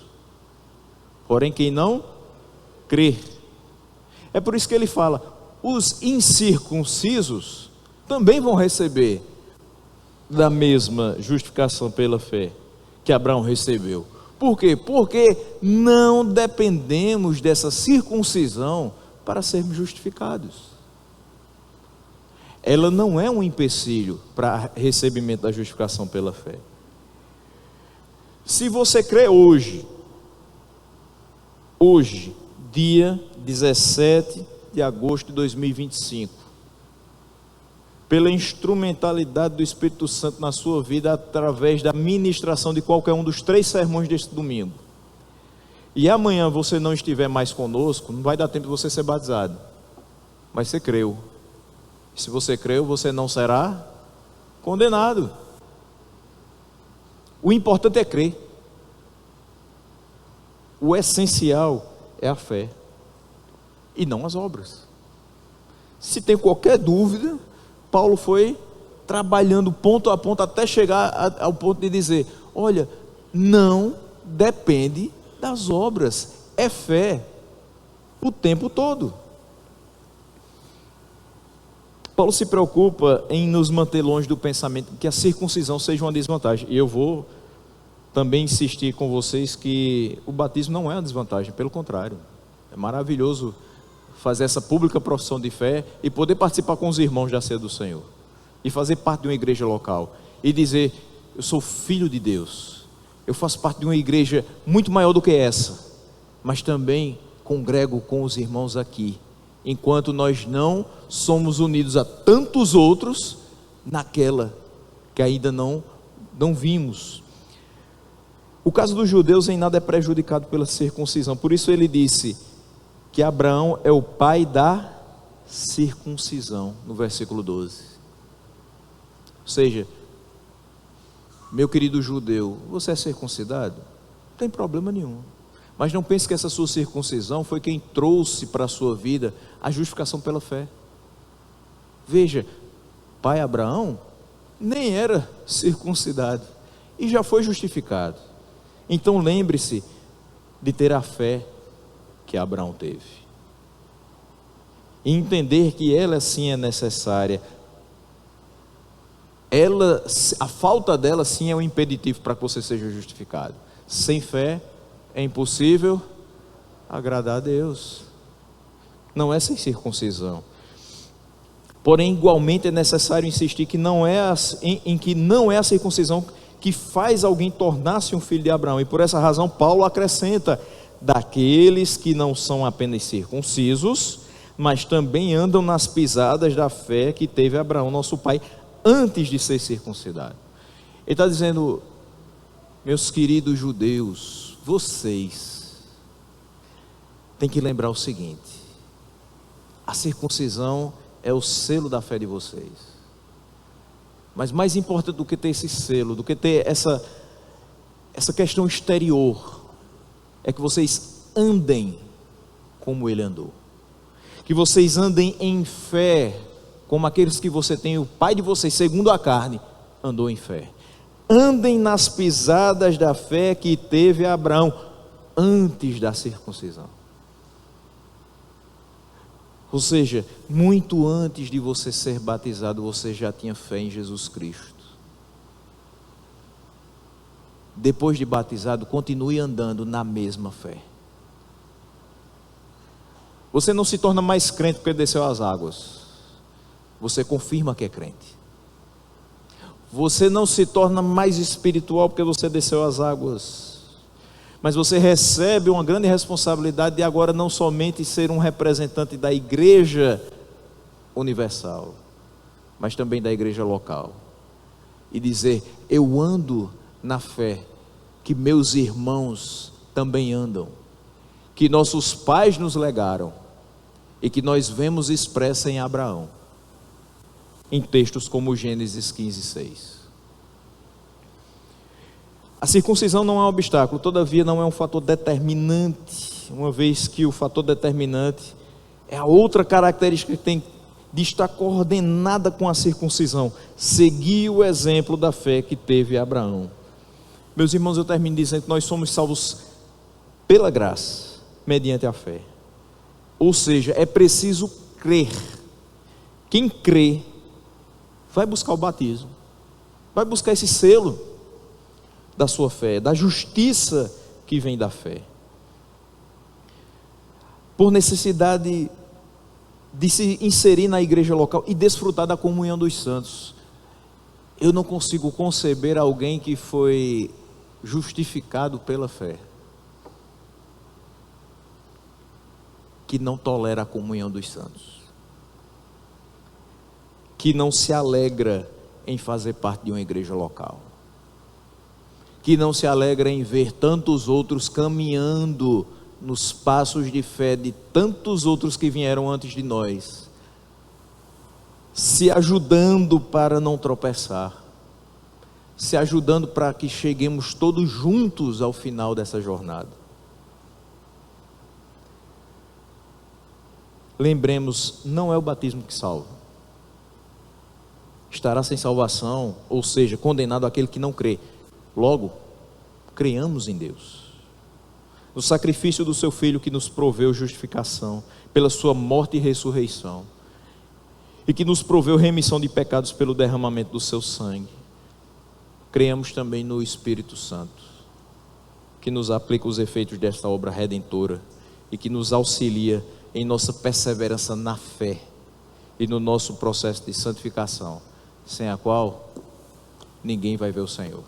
Porém quem não crer, é por isso que ele fala, os incircuncisos também vão receber da mesma justificação pela fé que Abraão recebeu. Por quê? Porque não dependemos dessa circuncisão para sermos justificados. Ela não é um empecilho para recebimento da justificação pela fé. Se você crê hoje, dia 17 de agosto de 2025, pela instrumentalidade do Espírito Santo na sua vida, através da ministração de qualquer um dos 3 sermões deste domingo, e amanhã você não estiver mais conosco, não vai dar tempo de você ser batizado, mas você creu. Se você creu, você não será condenado. O importante é crer. O essencial é a fé e não as obras. Se tem qualquer dúvida, Paulo foi trabalhando ponto a ponto até chegar ao ponto de dizer, olha, não depende das obras, é fé o tempo todo. Paulo se preocupa em nos manter longe do pensamento que a circuncisão seja uma desvantagem, e eu vou também insistir com vocês que o batismo não é uma desvantagem, pelo contrário, é maravilhoso fazer essa pública profissão de fé e poder participar com os irmãos da ceia do Senhor, e fazer parte de uma igreja local, e dizer, eu sou filho de Deus, eu faço parte de uma igreja muito maior do que essa, mas também congrego com os irmãos aqui, enquanto nós não somos unidos a tantos outros, naquela que ainda não vimos. O caso dos judeus em nada é prejudicado pela circuncisão, por isso ele disse que Abraão é o pai da circuncisão, no versículo 12. Ou seja, meu querido judeu, você é circuncidado? Não tem problema nenhum, mas não pense que essa sua circuncisão foi quem trouxe para a sua vida a justificação pela fé. Veja, pai Abraão nem era circuncidado e já foi justificado. Então lembre-se de ter a fé que Abraão teve, e entender que ela sim é necessária. a falta dela sim é um impeditivo para que você seja justificado. Sem fé é impossível agradar a Deus. Não é sem circuncisão. Porém, igualmente é necessário insistir que que não é a circuncisão que faz alguém tornar-se um filho de Abraão. E por essa razão Paulo acrescenta: daqueles que não são apenas circuncisos, mas também andam nas pisadas da fé que teve Abraão, nosso pai, antes de ser circuncidado. Ele está dizendo: meus queridos judeus, vocês têm que lembrar o seguinte: a circuncisão é o selo da fé de vocês. Mas mais importante do que ter esse selo, do que ter essa questão exterior, é que vocês andem como ele andou. Que vocês andem em fé, como aqueles que você tem, o pai de vocês, segundo a carne, andou em fé. Andem nas pisadas da fé que teve Abraão antes da circuncisão. Ou seja, muito antes de você ser batizado, você já tinha fé em Jesus Cristo. Depois de batizado, continue andando na mesma fé. Você não se torna mais crente porque desceu as águas. Você confirma que é crente. Você não se torna mais espiritual porque você desceu as águas. Mas você recebe uma grande responsabilidade de agora não somente ser um representante da igreja universal, mas também da igreja local. E dizer: eu ando na fé que meus irmãos também andam, que nossos pais nos legaram e que nós vemos expressa em Abraão, em textos como Gênesis 15:6. A circuncisão não é um obstáculo, todavia não é um fator determinante, uma vez que o fator determinante é a outra característica que tem de estar coordenada com a circuncisão: seguir o exemplo da fé que teve Abraão. Meus irmãos, eu termino dizendo que nós somos salvos pela graça, mediante a fé. Ou seja, é preciso crer. Quem crê vai buscar o batismo, vai buscar esse selo da sua fé, da justiça que vem da fé. Por necessidade de se inserir na igreja local e desfrutar da comunhão dos santos. Eu não consigo conceber alguém que foi justificado pela fé que não tolera a comunhão dos santos, que não se alegra em fazer parte de uma igreja local, que não se alegra em ver tantos outros caminhando nos passos de fé de tantos outros que vieram antes de nós, se ajudando para não tropeçar, se ajudando para que cheguemos todos juntos ao final dessa jornada. Lembremos, não é o batismo que salva. Estará sem salvação, ou seja, condenado aquele que não crê. Logo, creamos em Deus, no sacrifício do seu Filho que nos proveu justificação, pela sua morte e ressurreição, e que nos proveu remissão de pecados pelo derramamento do seu sangue. Creamos também no Espírito Santo, que nos aplica os efeitos desta obra redentora e que nos auxilia em nossa perseverança na fé e no nosso processo de santificação, sem a qual ninguém vai ver o Senhor.